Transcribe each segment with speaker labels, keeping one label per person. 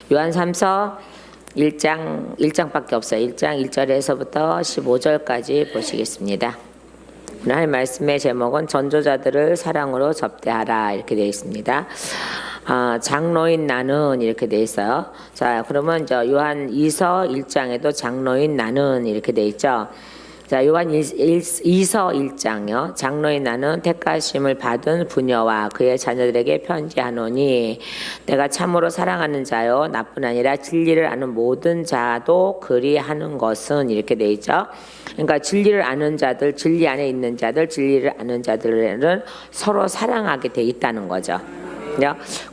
Speaker 1: 요한 3서 1장밖에 없어요. 1장 1절에서부터 15절까지 보시겠습니다. 오늘 말씀의 제목은 전도자들을 사랑으로 접대하라 이렇게 되어 있습니다. 장로인 나는 이렇게 되어 있어요. 자, 그러면 요한 2서 1장에도 장로인 나는 이렇게 되어 있죠. 자, 요한 2서 1장요. 장로인 나는 택하심을 받은 부녀와 그의 자녀들에게 편지하노니 내가 참으로 사랑하는 자요 나뿐 아니라 진리를 아는 모든 자도 그리하는 것은 이렇게 돼 있죠. 그러니까 진리를 아는 자들, 진리 안에 있는 자들, 진리를 아는 자들은 서로 사랑하게 돼 있다는 거죠.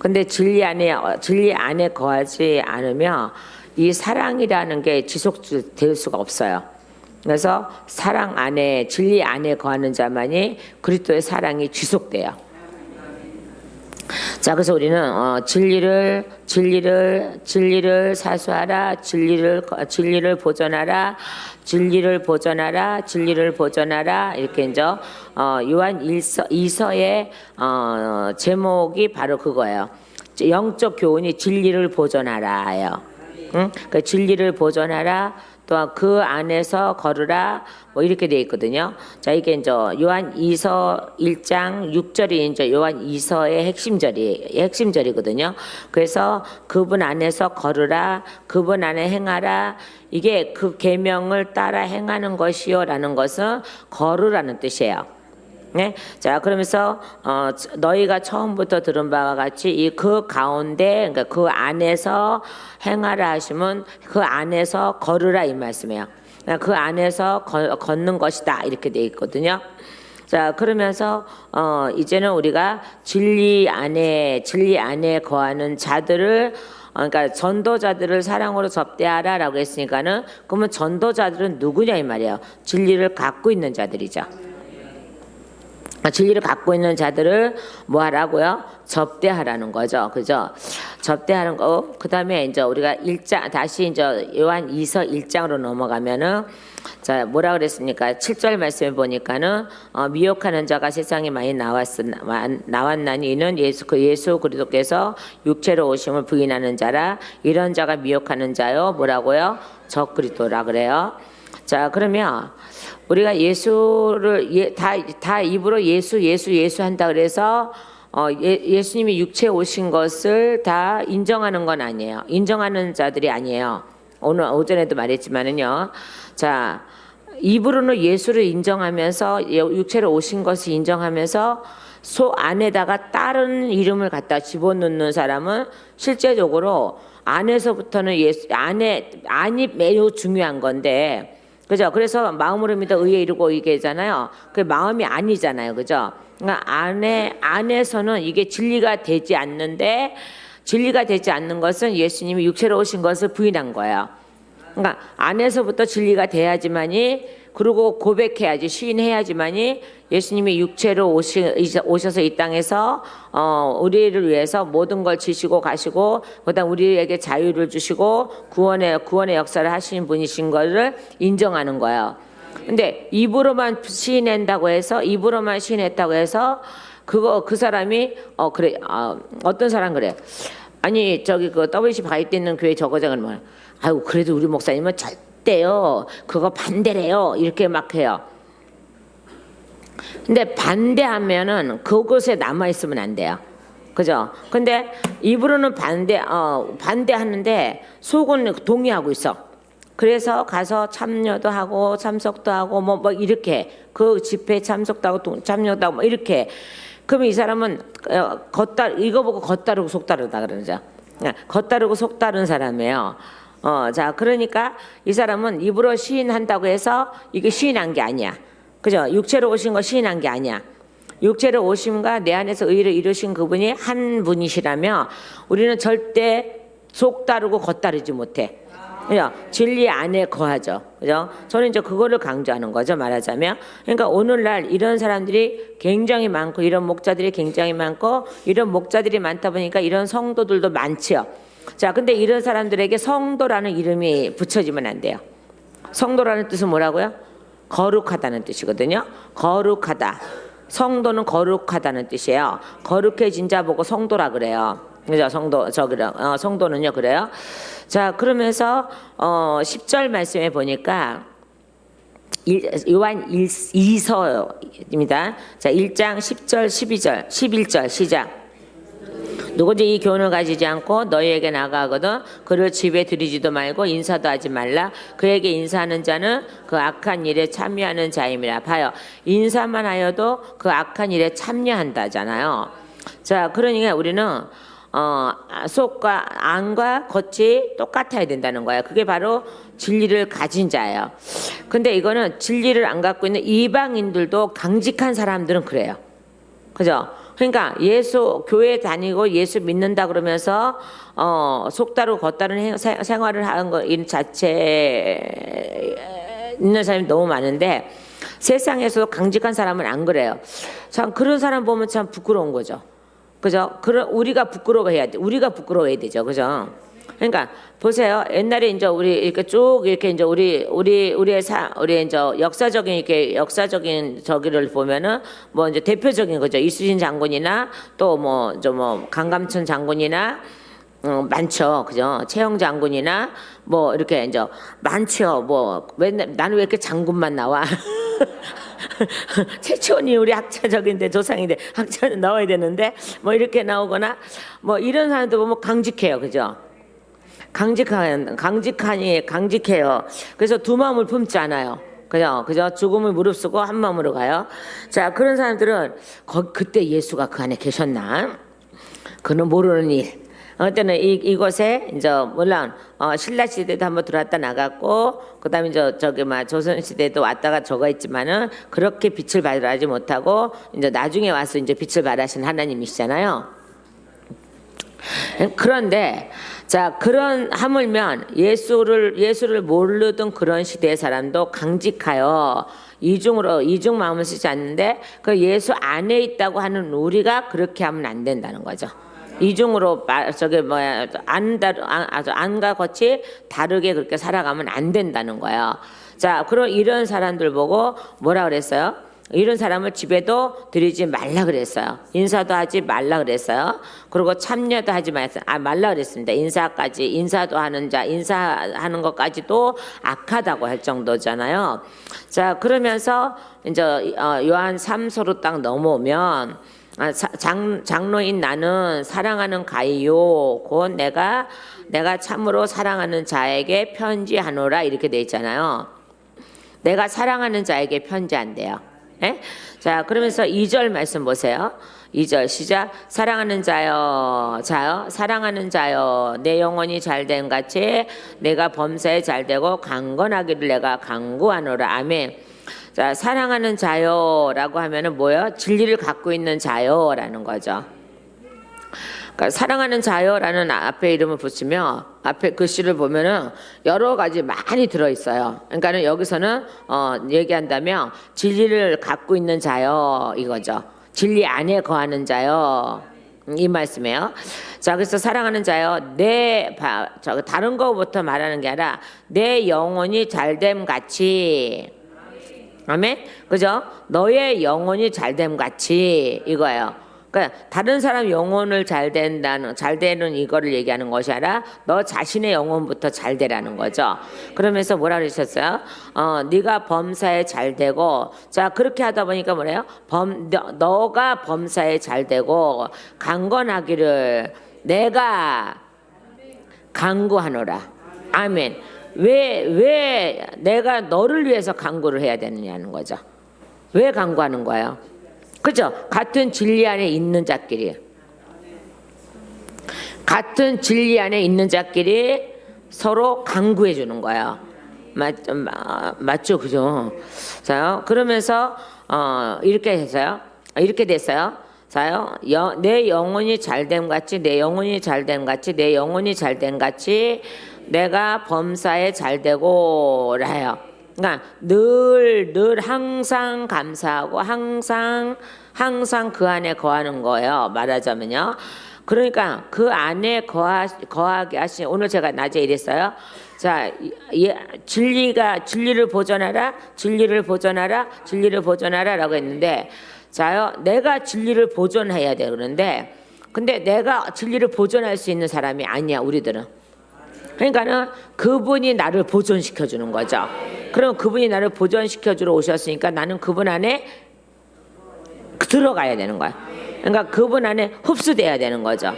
Speaker 1: 근데 진리 안에 거하지 않으면 이 사랑이라는 게 지속될 수가 없어요. 그래서 사랑 안에, 진리 안에 거하는 자만이 그리스도의 사랑이 지속돼요. 자, 그래서 우리는 진리를 사수하라, 진리를 보존하라, 이렇게 이제 요한 2서의 제목이 바로 그거예요. 영적 교훈이 진리를 보존하라예요. 그 진리를 보존하라. 또한 그 안에서 걸으라 뭐 이렇게 돼 있거든요. 자, 이게 이제 요한 2서 1장 6절이 이제 요한 2서의 핵심절이거든요. 그래서 그분 안에서 걸으라, 그분 안에 행하라. 이게 그 계명을 따라 행하는 것이요라는 것은 걸으라는 뜻이에요. 네, 자, 그러면서 너희가 처음부터 들은 바와 같이 그 가운데, 그러니까 그 안에서 행하라 하시면 그 안에서 걸으라 이 말씀이에요. 그러니까 그 안에서 걷는 것이다 이렇게 돼 있거든요. 자, 그러면서 이제는 우리가 진리 안에 거하는 자들을 그러니까 전도자들을 사랑으로 접대하라라고 했으니까는 그러면 전도자들은 누구냐 이 말이에요. 진리를 갖고 있는 자들이죠. 진리를 갖고 있는 자들을 뭐 하라고요? 접대하라는 거죠. 그죠? 접대하는 거. 그 다음에 이제 우리가 다시 이제 요한 2서 1장으로 넘어가면은 자, 뭐라 그랬습니까? 7절 말씀에 보니까는 미혹하는 자가 세상에 많이 나왔나니 이는 예수 그리스도께서 육체로 오심을 부인하는 자라. 이런 자가 미혹하는 자요. 뭐라고요? 적그리스도라 그래요. 자, 그러면 우리가 예수를 다 입으로 예수 한다 그래서 예수님이 육체에 오신 것을 다 인정하는 건 아니에요. 인정하는 자들이 아니에요. 오늘 오전에도 말했지만은요. 자, 입으로는 예수를 인정하면서 육체로 오신 것을 인정하면서 속 안에다가 다른 이름을 갖다 집어넣는 사람은 실제적으로 안에서부터는 안이 매우 중요한 건데, 그죠? 그래서 마음으로 믿어 의에 이르고 이게잖아요. 그 마음이 아니잖아요, 그죠? 그러니까 안에서는 이게 진리가 되지 않는데, 진리가 되지 않는 것은 예수님이 육체로 오신 것을 부인한 거예요. 그러니까 안에서부터 진리가 돼야지만이, 그리고 고백해야지, 시인해야지만이 예수님이 육체로 오셔서 이 땅에서 우리를 위해서 모든 걸 지시고 가시고 그다음 우리에게 자유를 주시고 구원의 역사를 하신 분이신 것을 인정하는 거예요. 근데 입으로만 시인했다고 해서 그 사람이 그래 어떤 사람 그래. 아니 저기 그 WC 바이트 있는 교회 저거장은 뭐야. 아이고 그래도 우리 목사님은 절대요. 그거 반대래요. 이렇게 막 해요. 근데 반대하면은 그곳에 남아 있으면 안 돼요. 그죠? 근데 입으로는 반대하는데 속은 동의하고 있어. 그래서 가서 참여도 하고 참석도 하고 뭐 이렇게 그 집회에 참석도 하고 참여도 하고 뭐 이렇게. 그러면 이 사람은 이거 보고 겉다르고 속다르다 그러죠. 겉다르고 속다른 사람이에요. 자, 그러니까 이 사람은 입으로 시인한다고 해서 이게 시인한 게 아니야. 그죠? 육체로 오신 거 시인한 게 아니야. 육체로 오심과 내 안에서 의를 이루신 그분이 한 분이시라며 우리는 절대 속다르고 겉다르지 못해. 그죠? 진리 안에 거하죠. 그죠? 저는 이제 그거를 강조하는 거죠. 말하자면. 그러니까 오늘날 이런 사람들이 굉장히 많고 이런 목자들이 굉장히 많고 이런 목자들이 많다 보니까 이런 성도들도 많지요. 자, 근데 이런 사람들에게 성도라는 이름이 붙여지면 안 돼요. 성도라는 뜻은 뭐라고요? 거룩하다는 뜻이거든요. 거룩하다. 성도는 거룩하다는 뜻이에요. 거룩해진 자 보고 성도라 그래요. 그죠? 성도는요, 그래요. 자, 그러면서 10절 말씀에 보니까 요한 2서입니다. 자, 1장 10절, 12절, 11절 시작. 누구든지 이 교훈을 가지지 않고 너희에게 나아가거든 그를 집에 들이지도 말고 인사도 하지 말라. 그에게 인사하는 자는 그 악한 일에 참여하는 자임이라. 봐요. 인사만 하여도 그 악한 일에 참여한다잖아요. 자, 그러니까 우리는 속과 안과 겉이 똑같아야 된다는 거예요. 그게 바로 진리를 가진 자예요. 근데 이거는 진리를 안 갖고 있는 이방인들도 강직한 사람들은 그래요. 그죠? 그러니까 교회 다니고 예수 믿는다 그러면서 속다르고 겉다른 생활을 하는 거 자체 있는 사람이 너무 많은데 세상에서 강직한 사람은 안 그래요. 참 그런 사람 보면 참 부끄러운 거죠. 그죠? 우리가 부끄러워해야 돼. 우리가 부끄러워해야 되죠. 그죠? 그러니까 보세요. 옛날에 이제 우리 이렇게 쭉 이렇게 이제 우리의 이제 역사적인 저기를 보면은 뭐 이제 대표적인 거죠. 이순신 장군이나 또 뭐 강감춘 장군이나 많죠. 그죠? 최영 장군이나 뭐 이렇게 이제 많죠. 뭐 나는 왜 이렇게 장군만 나와? 최초원이 우리 학자적인데 조상인데 학자는 나와야 되는데 뭐 이렇게 나오거나 뭐 이런 사람들 보면 강직해요. 그죠? 강직해요. 그래서 두 마음을 품지 않아요. 그죠? 죽음을 무릅쓰고 한 마음으로 가요. 자, 그런 사람들은 그때 예수가 그 안에 계셨나? 그는 모르는 일. 어때는 이곳에 이제 물론 신라 시대도 한번 들어왔다 나갔고 그다음에 이제 조선 시대도 왔다가 저거 있지만은 그렇게 빛을 발하지 못하고 이제 나중에 와서 이제 빛을 발하신 하나님이시잖아요. 그런데 자, 그런 하물면 예수를 모르던 그런 시대의 사람도 강직하여 이중 마음을 쓰지 않는데 그 예수 안에 있다고 하는 우리가 그렇게 하면 안 된다는 거죠. 이중으로 안과 겉이 다르게 그렇게 살아가면 안 된다는 거예요. 자, 그럼 이런 사람들 보고 뭐라 그랬어요? 이런 사람을 집에도 들이지 말라 그랬어요. 인사도 하지 말라 그랬어요. 그리고 참여도 하지 말라 그랬습니다. 인사도 하는 자, 인사하는 것까지도 악하다고 할 정도잖아요. 자, 그러면서 이제 요한 3서로 딱 넘어오면 장로인 나는 사랑하는 가이요 곧 내가 참으로 사랑하는 자에게 편지하노라 이렇게 돼 있잖아요. 내가 사랑하는 자에게 편지한대요. 예? 자, 그러면서 2절 말씀 보세요. 2절 시작. 사랑하는 자여 내 영혼이 잘된 같이 내가 범사에 잘되고 강건하기를 내가 강구하노라. 아멘. 자, 사랑하는 자요라고 하면은 뭐예요? 진리를 갖고 있는 자요라는 거죠. 그러니까 사랑하는 자요라는 앞에 이름을 붙이면 앞에 글씨를 보면은 여러 가지 많이 들어 있어요. 그러니까는 여기서는 얘기한다면 진리를 갖고 있는 자요 이거죠. 진리 안에 거하는 자요. 이 말씀이에요. 자, 그래서 사랑하는 자요, 다른 거부터 말하는 게 아니라 내 영혼이 잘됨 같이. 아멘? 그죠? 너의 영혼이 잘됨 같이 이거예요. 그러니까 다른 사람 영혼을 잘 되는 이거를 얘기하는 것이 아니라 너 자신의 영혼부터 잘 되라는 거죠. 그러면서 뭐라 그러셨어요? 네가 범사에 잘 되고, 자, 그렇게 하다 보니까 뭐래요? 너가 범사에 잘 되고 강건하기를 내가 강구하노라. 아멘. 왜 내가 너를 위해서 강구를 해야 되느냐는 거죠. 왜 강구하는 거예요? 그죠? 같은 진리 안에 있는 자끼리. 같은 진리 안에 있는 자끼리 서로 강구해 주는 거예요. 맞죠? 그죠? 자, 그러면서, 이렇게 했어요. 이렇게 됐어요. 자요, 내 영혼이 잘됨 같이, 내 영혼이 잘됨 같이, 내 영혼이 잘됨 같이 내가 범사에 잘되고 라요. 그러니까 늘 항상 감사하고 항상 그 안에 거하는 거예요. 말하자면요. 그러니까 그 안에 거하게 하신, 오늘 제가 낮에 이랬어요. 자, 진리를 보존하라 라고 했는데, 자요, 내가 진리를 보존해야 돼. 그런데 근데 내가 진리를 보존할 수 있는 사람이 아니야, 우리들은. 그러니까는 그분이 나를 보존시켜 주는 거죠. 그럼 그분이 나를 보존시켜 주러 오셨으니까 나는 그분 안에 들어가야 되는 거야. 그러니까 그분 안에 흡수돼야 되는 거죠.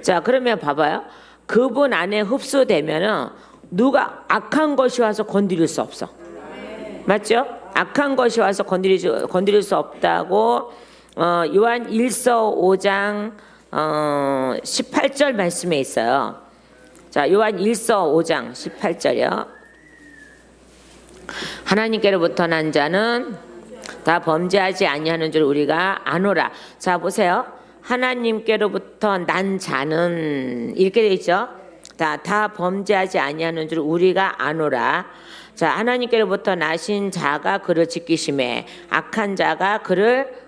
Speaker 1: 자, 그러면 봐봐요. 그분 안에 흡수되면은 누가 악한 것이 와서 건드릴 수 없어. 맞죠? 악한 것이 와서 건드릴 수 없다고 요한 1서 5장 18절 말씀에 있어요. 자, 요한 1서 5장 18절이요. 하나님께로부터 난 자는 다 범죄하지 아니하는 줄 우리가 아노라. 자, 보세요. 하나님께로부터 난 자는 이렇게 돼 있죠. 다 범죄하지 아니하는 줄 우리가 아노라. 자, 하나님께로부터 나신 자가 그를 지키심에 악한 자가 그를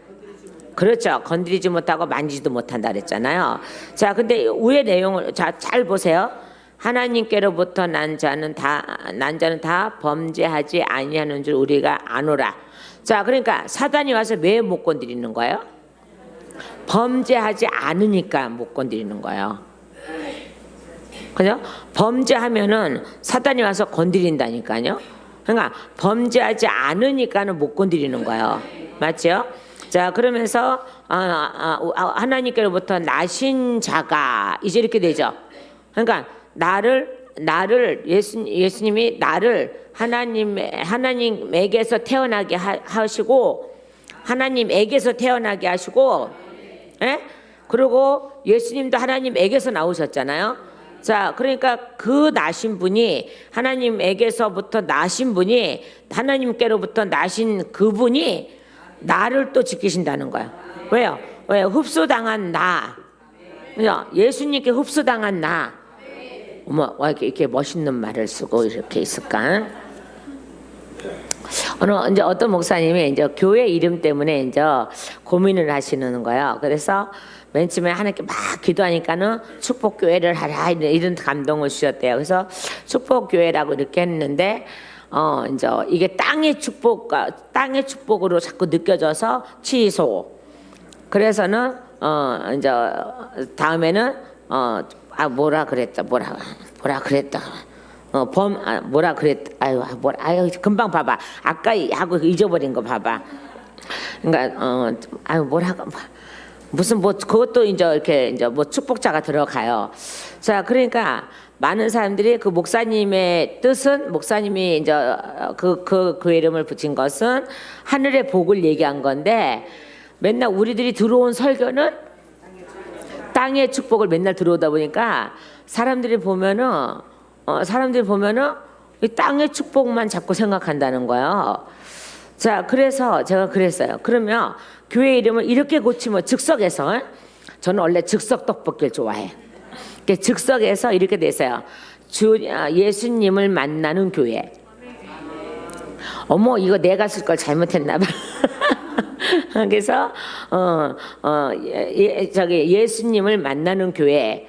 Speaker 1: 그렇죠. 건드리지 못하고 만지지도 못한다 그랬잖아요. 자, 근데 위의 내용을 잘 보세요. 하나님께로부터 난 자는 다 범죄하지 아니하는 줄 우리가 아노라. 자, 그러니까 사단이 와서 왜 못 건드리는 거예요? 범죄하지 않으니까 못 건드리는 거예요. 그죠? 범죄하면은 사단이 와서 건드린다니까요. 그러니까 범죄하지 않으니까는 못 건드리는 거예요. 맞죠? 자, 그러면서 하나님께로부터 나신 자가 이제 이렇게 되죠. 그러니까 나를 예수님이 나를 하나님에게서 태어나게 하시고 하나님에게서 태어나게 하시고, 예? 그리고 예수님도 하나님에게서 나오셨잖아요. 자, 그러니까 그 나신 분이 하나님에게서부터 나신 분이 하나님께로부터 나신 그분이 나를 또 지키신다는 거예요. 왜요? 왜 흡수당한 나, 예수님께 흡수당한 나. 어머, 왜 이렇게 멋있는 말을 쓰고 이렇게 있을까? 이제 어떤 목사님이 이제 교회 이름 때문에 이제 고민을 하시는 거예요. 그래서 맨 처음에 하나님께 막 기도하니까는 축복교회를 하라 이런 감동을 주셨대요. 그래서 축복교회라고 이렇게 했는데 이제 이게 땅의 축복으로 자꾸 느껴져서 취소. 그래서는 이제 다음에는 뭐라 그랬다. 금방 봐봐. 아까 하고 잊어버린 거 봐봐. 그러니까 무슨 그것도 이제 이렇게 이제 축복자가 들어가요. 자, 그러니까 많은 사람들이 그 목사님의 뜻은 목사님이 이제 그 이름을 붙인 것은 하늘의 복을 얘기한 건데 맨날 우리들이 들어온 설교는 땅의 축복을 맨날 들어오다 보니까 사람들이 보면은 이 땅의 축복만 자꾸 생각한다는 거예요. 자, 그래서 제가 그랬어요. 그러면 교회 이름을 이렇게 고치면 즉석에서, 저는 원래 즉석 떡볶이를 좋아해. 즉석에서 이렇게 됐어요. 예수님을 만나는 교회. 어머, 이거 내가 쓸 걸 잘못했나 봐. 그래서 예수님을 만나는 교회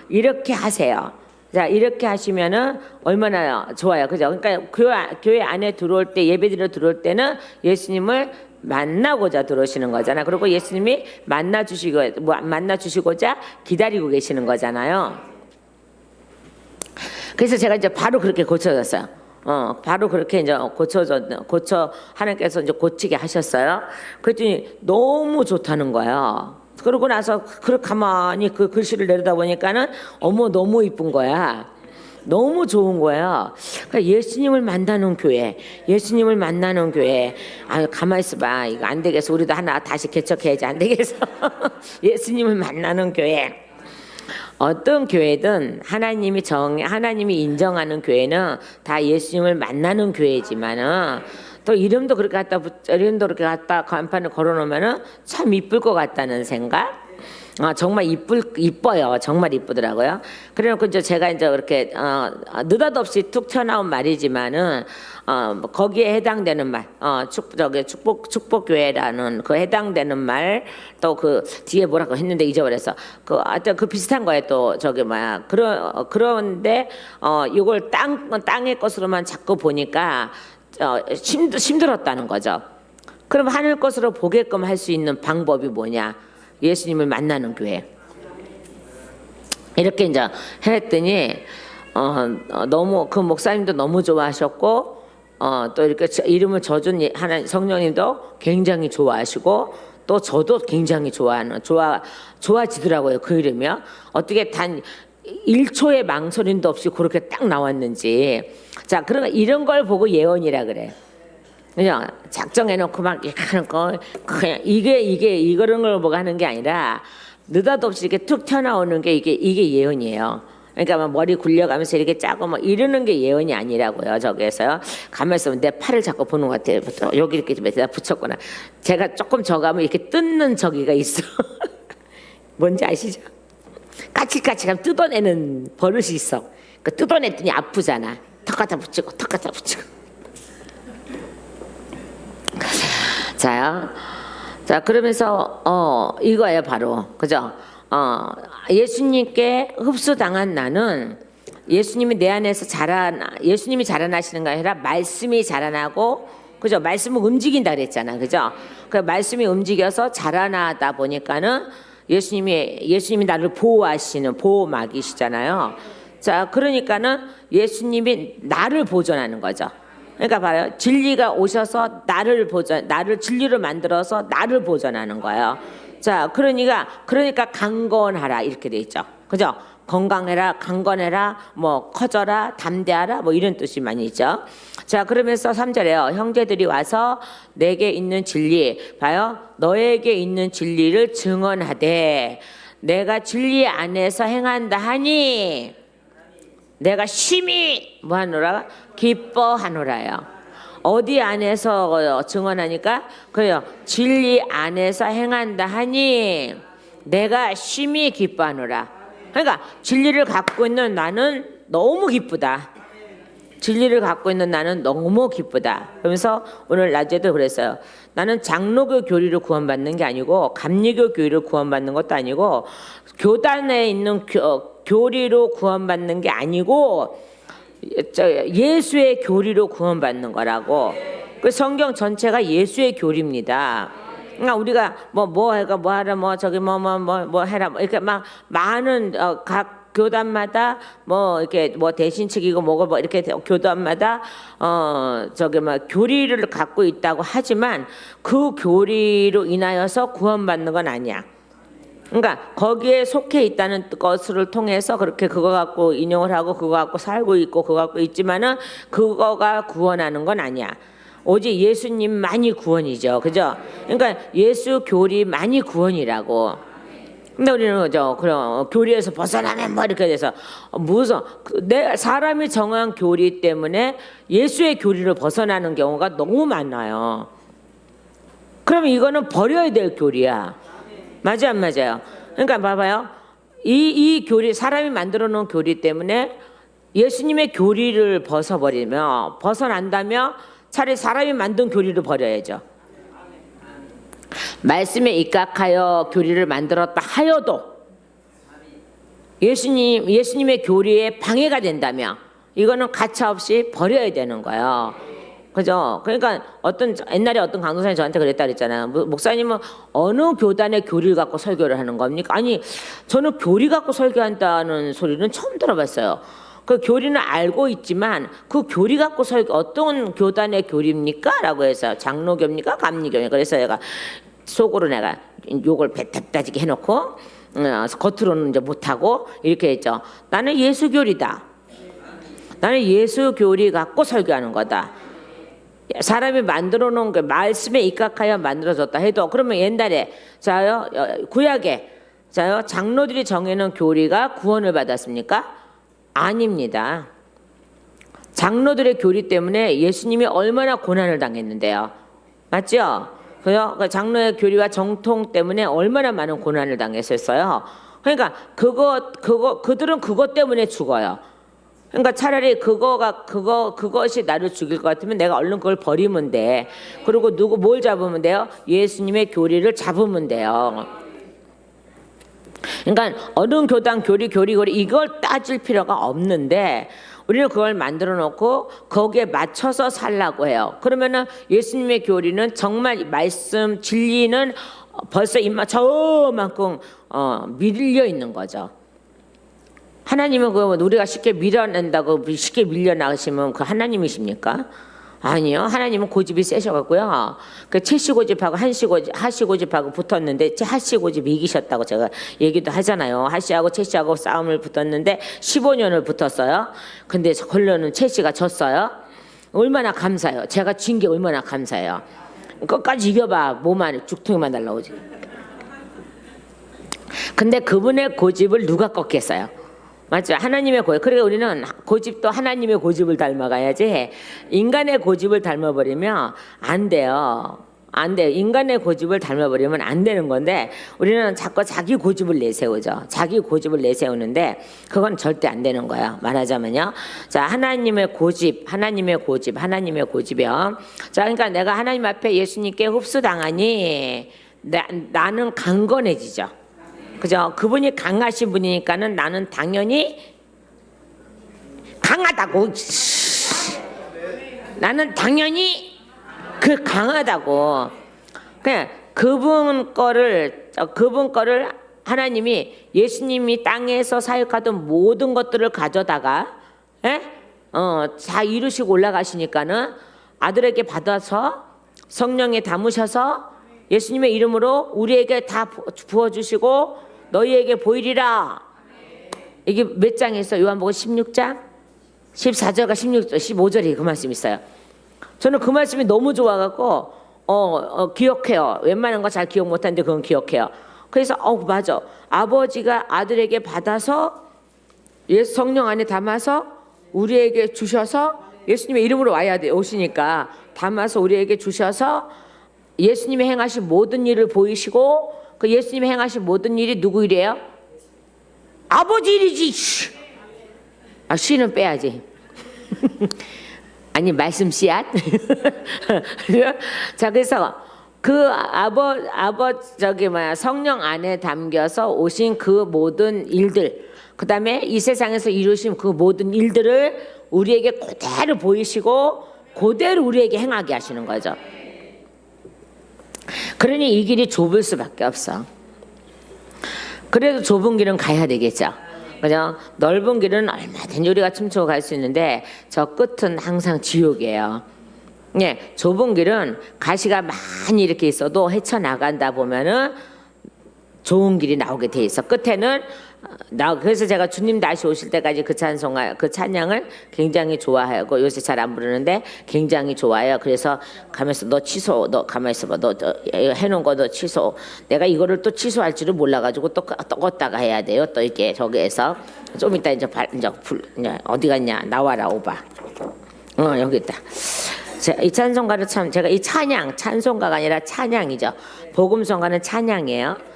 Speaker 1: 이렇게 하세요. 자, 이렇게 하시면은 얼마나 좋아요, 그죠? 그러니까 교회 안에 들어올 때, 예배드리러 들어올 때는 예수님을 만나고자 들어오시는 거잖아. 그리고 예수님이 만나주시고자 기다리고 계시는 거잖아요. 그래서 제가 이제 바로 그렇게 고쳐졌어요. 바로 그렇게 이제 하나님께서 이제 고치게 하셨어요. 그랬더니 너무 좋다는 거예요. 그러고 나서 그렇게 가만히 그 글씨를 내려다 보니까는 어머, 너무 이쁜 거야. 너무 좋은 거예요. 그러니까 예수님을 만나는 교회. 가만히 있어봐. 이거 안 되겠어. 우리도 하나 다시 개척해야지. 안 되겠어. 예수님을 만나는 교회. 어떤 교회든 하나님이 인정하는 교회는 다 예수님을 만나는 교회지만은 또 이름도 그렇게 갖다 간판을 걸어놓으면은 참 이쁠 것 같다는 생각. 정말 이뻐요. 정말 이쁘더라고요. 그래놓고 이제 제가 이제 그렇게 느닷없이 툭 튀어나온 말이지만은 거기에 해당되는 말, 축복교회라는 그 해당되는 말, 또 그 뒤에 뭐라고 했는데 잊어버렸어. 하여튼 그 비슷한 거에 또 그런데 이걸 땅의 것으로만 자꾸 보니까 힘들었다는 거죠. 그럼 하늘 것으로 보게끔 할 수 있는 방법이 뭐냐? 예수님을 만나는 교회. 이렇게 이제 했더니 너무 그 목사님도 너무 좋아하셨고 또 이렇게 이름을 져준 하나님 성령님도 굉장히 좋아하시고 또 저도 굉장히 좋아지더라고요. 그 이름이요. 어떻게 단 1초의 망설임도 없이 그렇게 딱 나왔는지. 자, 그러니까 이런 걸 보고 예언이라 그래. 그냥 작정해놓고 막 이렇게 하는 거 그냥 이런 걸 보고 하는 게 아니라 느닷없이 이렇게 툭 튀어나오는 게 이게 예언이에요. 그러니까 막 머리 굴려가면서 이렇게 짜고 막 이러는 게 예언이 아니라고요. 저기에서요. 가만히 있으면 내 팔을 자꾸 보는 것 같아요. 여기 이렇게 좀 붙였구나. 제가 조금 저가면 이렇게 뜯는 저기가 있어. 뭔지 아시죠? 까칠까칠하면 뜯어내는 버릇이 있어. 그 뜯어냈더니 아프잖아. 턱 갖다 붙이고 턱 갖다 붙이고. 자요. 자, 그러면서 이거예요, 바로. 그죠? 예수님께 흡수당한 나는 예수님이 내 안에서 예수님이 자라나시는 게 아니라 말씀이 자라나고, 그죠? 말씀은 움직인다 그랬잖아. 그죠? 그 말씀이 움직여서 자라나다 보니까는 예수님이 나를 보호하시는 보호막이시잖아요. 자, 그러니까는 예수님이 나를 보존하는 거죠. 그러니까 봐요. 진리가 오셔서 나를 진리로 만들어서 나를 보존하는 거예요. 자, 그러니까 강건하라 이렇게 돼 있죠. 그죠? 건강해라, 강건해라, 뭐 커져라, 담대하라, 뭐 이런 뜻이 많이 있죠. 자, 그러면서 3절에요. 형제들이 와서 내게 있는 진리, 봐요. 너에게 있는 진리를 증언하되 내가 진리 안에서 행한다 하니 내가 심히 뭐하노라? 기뻐하노라요. 어디 안에서 증언하니까 그래요. 진리 안에서 행한다 하니 내가 심히 기뻐하노라. 그러니까 진리를 갖고 있는 나는 너무 기쁘다. 진리를 갖고 있는 나는 너무 기쁘다. 그러면서 오늘 낮에도 그랬어요. 나는 장로교 교리를 구원받는 게 아니고 감리교 교리를 구원받는 것도 아니고 교단에 있는 교리로 구원받는 게 아니고 예수의 교리로 구원받는 거라고. 그 성경 전체가 예수의 교리입니다. 그러니까 우리가 뭐 하라 뭐 해라 이렇게 막 많은 각 교단마다 뭐 이렇게 뭐 대신책이고 뭐고 뭐 이렇게 교단마다 교리를 갖고 있다고 하지만 그 교리로 인하여서 구원받는 건 아니야. 그러니까 거기에 속해 있다는 것을 통해서 그렇게 그거 갖고 인용을 하고 그거 갖고 살고 있고 그거 갖고 있지만은 그거가 구원하는 건 아니야. 오직 예수님만이 구원이죠. 그죠? 그러니까 예수 교리만이 구원이라고. 근데 우리는 그죠? 그럼 교리에서 벗어나면 뭐 이렇게 돼서 무슨 내 사람이 정한 교리 때문에 예수의 교리를 벗어나는 경우가 너무 많아요. 그러면 이거는 버려야 될 교리야. 맞아 안 맞아요? 그러니까 봐봐요. 이 교리 사람이 만들어 놓은 교리 때문에 예수님의 교리를 벗어난다면 차라리 사람이 만든 교리를 버려야죠. 말씀에 입각하여 교리를 만들었다 하여도 예수님의 교리에 방해가 된다면 이거는 가차없이 버려야 되는 거예요. 그죠? 그러니까 옛날에 어떤 강도사님 저한테 그랬다 그랬잖아요. 목사님은 어느 교단의 교리를 갖고 설교를 하는 겁니까? 아니, 저는 교리 갖고 설교한다는 소리는 처음 들어봤어요. 그 교리는 알고 있지만 그 교리 갖고 어떤 교단의 교리입니까? 라고 해서 장로교입니까? 감리교입니까? 그래서 내가 속으로 내가 욕을 배tab다지게 해놓고 겉으로는 이제 못하고 이렇게 했죠. 나는 예수교리다. 나는 예수교리 갖고 설교하는 거다. 사람이 만들어 놓은 게 말씀에 입각하여 만들어졌다 해도 그러면 옛날에 자요 구약에 자요 장로들이 정해놓은 교리가 구원을 받았습니까? 아닙니다. 장로들의 교리 때문에 예수님이 얼마나 고난을 당했는데요. 맞죠? 그 장로의 교리와 정통 때문에 얼마나 많은 고난을 당했었어요. 그러니까 그들은 그것 때문에 죽어요. 그러니까 차라리 그것이 나를 죽일 것 같으면 내가 얼른 그걸 버리면 돼. 그리고 뭘 잡으면 돼요? 예수님의 교리를 잡으면 돼요. 그러니까 어느 교단 교리 이걸 따질 필요가 없는데 우리는 그걸 만들어 놓고 거기에 맞춰서 살라고 해요. 그러면은 예수님의 교리는 정말 말씀 진리는 벌써 저만큼 밀려 있는 거죠. 하나님은 그 우리가 쉽게 밀어낸다고 쉽게 밀려나가시면 그 하나님이십니까? 아니요. 하나님은 고집이 세셔갖고요. 그 채씨 고집하고 하씨 고집하고 붙었는데 하씨 고집이 이기셨다고 제가 얘기도 하잖아요. 하씨하고 채씨하고 싸움을 붙었는데 15년을 붙었어요. 근데 결론은 채씨가 졌어요. 얼마나 감사해요. 제가 진 게 얼마나 감사해요. 끝까지 이겨봐. 몸 안에 죽통이만 날라오지. 근데 그분의 고집을 누가 꺾겠어요? 맞죠? 하나님의 고집. 그러니까 우리는 고집도 하나님의 고집을 닮아가야지 인간의 고집을 닮아버리면 안 돼요. 안 돼요. 인간의 고집을 닮아버리면 안 되는 건데 우리는 자꾸 자기 고집을 내세우죠. 자기 고집을 내세우는데 그건 절대 안 되는 거예요. 말하자면요. 자, 하나님의 고집이요. 자, 그러니까 내가 하나님 앞에 예수님께 흡수당하니 나는 강건해지죠. 그죠? 그분이 강하신 분이니까는 나는 당연히 강하다고. 나는 당연히 그 강하다고. 그냥 그분 거를 하나님이 예수님이 땅에서 사역하던 모든 것들을 가져다가 다 이루시고 올라가시니까는 아들에게 받아서 성령에 담으셔서 예수님의 이름으로 우리에게 다 부어주시고 너희에게 보이리라. 이게 몇 장에 있어요? 요한복음 16장? 14절과 15절이 그 말씀 있어요. 저는 그 말씀이 너무 좋아갖고 기억해요. 웬만한 거 잘 기억 못하는데 그건 기억해요. 그래서 맞아. 아버지가 아들에게 받아서 예수 성령 안에 담아서 우리에게 주셔서 예수님의 이름으로 와야 돼. 오시니까 담아서 우리에게 주셔서 예수님이 행하신 모든 일을 보이시고 그 예수님이 행하신 모든 일이 누구 일이에요? 아버지 일이지. 씨는 빼야지. 아니 말씀 씨앗. 자, 그래서 그 성령 안에 담겨서 오신 그 모든 일들, 그 다음에 이 세상에서 이루신 그 모든 일들을 우리에게 그대로 보이시고 그대로 우리에게 행하게 하시는 거죠. 그러니 이 길이 좁을 수밖에 없어. 그래도 좁은 길은 가야 되겠죠. 그죠? 넓은 길은 얼마든지 우리가 춤추고 갈 수 있는데 저 끝은 항상 지옥이에요. 예, 좁은 길은 가시가 많이 이렇게 있어도 헤쳐나간다 보면은 좋은 길이 나오게 돼 있어. 끝에는 그래서 제가 주님 다시 오실 때까지 그 찬양을 굉장히 좋아하고 요새 잘 안 부르는데 굉장히 좋아해요. 그래서 가면서 너 가만히 있어봐. 너 해놓은 거 너 취소. 내가 이거를 또 취소할 줄을 몰라가지고 또 껐다가 해야 돼요. 또 이렇게 저기에서 좀 이따 이제 어디 갔냐 나와라 오바. 여기 있다. 이 찬송가를 참 제가 이 찬송가가 아니라 찬양이죠. 복음성가는 찬양이에요.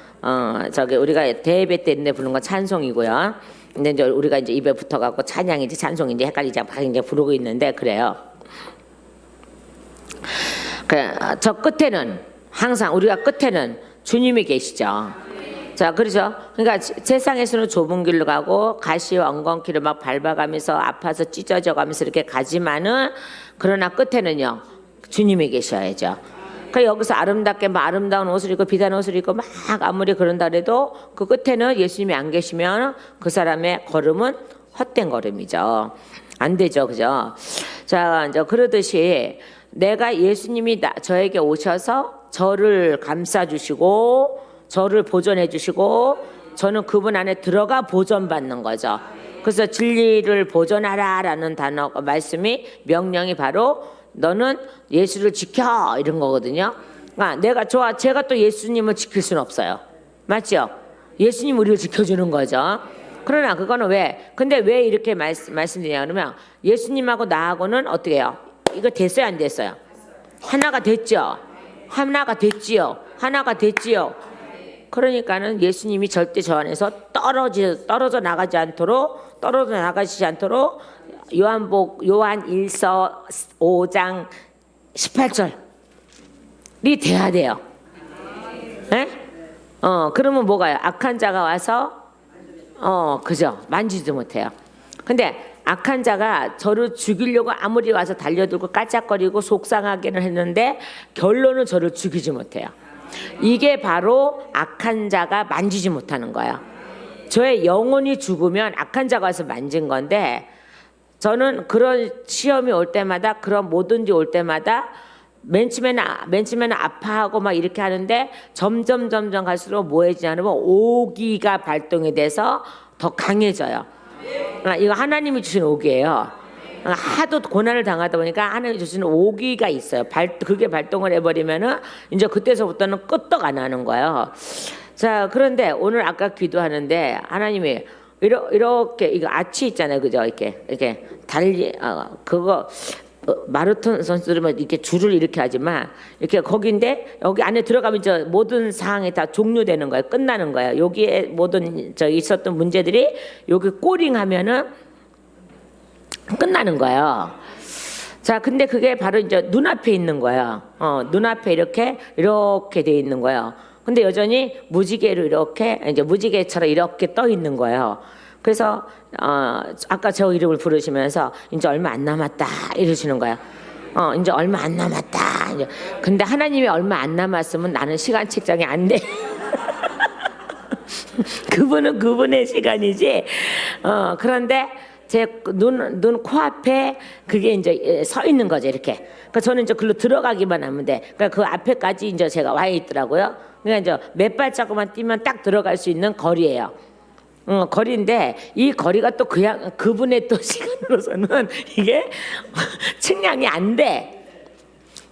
Speaker 1: 우리가 대예배 때 있는데 부르는 건 찬송이고요. 근데 이제 우리가 이제 입에 붙어갖고 찬양인지 찬송인지 헷갈리지 않고 이제 부르고 있는데 그래요. 저 끝에는 항상 우리가 끝에는 주님이 계시죠. 자, 그렇죠. 그러니까 세상에서는 좁은 길로 가고 가시와 엉겅퀴를 막 밟아가면서 아파서 찢어져가면서 이렇게 가지만은 그러나 끝에는요 주님이 계셔야죠. 그러니까 여기서 아름답게 아름다운 옷을 입고 비단 옷을 입고 막 아무리 그런다 해도 그 끝에는 예수님이 안 계시면 그 사람의 걸음은 헛된 걸음이죠. 안 되죠, 그죠? 자, 이제 그러듯이 내가 예수님이 저에게 오셔서 저를 감싸주시고 저를 보존해주시고 저는 그분 안에 들어가 보존받는 거죠. 그래서 진리를 보존하라라는 단어가 말씀이 명령이 바로 너는 예수를 지켜 이런 거거든요. 그러니까 제가 또 예수님을 지킬 수는 없어요. 맞죠? 예수님 우리를 지켜주는 거죠. 그러나 그거는 근데 왜 이렇게 말씀드리냐 그러면 예수님하고 나하고는 어떻게 해요? 이거 됐어요 안 됐어요? 하나가 됐죠. 그러니까는 예수님이 절대 저 안에서 떨어져 나가지 않도록 요한 1서 5장 18절이 돼야 돼요. 예? 그러면 뭐가요? 악한 자가 와서 그죠? 만지지도 못해요. 근데 악한 자가 저를 죽이려고 아무리 와서 달려들고 까짝거리고 속상하게는 했는데 결론은 저를 죽이지 못해요. 이게 바로 악한 자가 만지지 못하는 거예요. 저의 영혼이 죽으면 악한 자가 와서 만진 건데, 저는 그런 시험이 올 때마다, 그런 뭐든지 올 때마다 맨 처음에는 아파하고 막 이렇게 하는데 점점 갈수록 뭐해지냐면 오기가 발동이 돼서 더 강해져요. 이거 하나님이 주신 오기예요. 하도 고난을 당하다 보니까 하나님이 주신 오기가 있어요. 그게 발동을 해버리면은 이제 그때서부터는 끄떡 안 하는 거예요. 자, 그런데 오늘 아까 기도하는데 하나님이 이렇게 이거 아치 있잖아요, 그죠? 이렇게 달리 그거 마라톤 선수들은 이렇게 줄을 이렇게 하지만 이렇게 거기인데 여기 안에 들어가면 이제 모든 사항이 다 종료되는 거예요, 끝나는 거예요. 여기에 모든 있었던 문제들이 여기 꼬링하면은 끝나는 거예요. 자, 근데 그게 바로 이제 눈앞에 있는 거예요. 눈앞에 이렇게 돼 있는 거예요. 근데 여전히 무지개로 이렇게 이제 무지개처럼 이렇게 떠 있는 거예요. 그래서 아까 저 이름을 부르시면서 이제 얼마 안 남았다 이러시는 거예요. 이제 얼마 안 남았다. 이제. 근데 하나님이 얼마 안 남았으면 나는 시간 책정이 안 돼. 그분은 그분의 시간이지. 그런데 제 눈 코앞에 그게 이제 서 있는 거죠, 이렇게. 그러니까 저는 이제 글로 들어가기만 하면 돼. 그러니까 그 앞에까지 이제 제가 와 있더라고요. 그러니까 이제 몇 발자국만 뛰면 딱 들어갈 수 있는 거리예요. 거리인데 이 거리가 또 그분의 또 시간으로서는 이게 측량이 안 돼.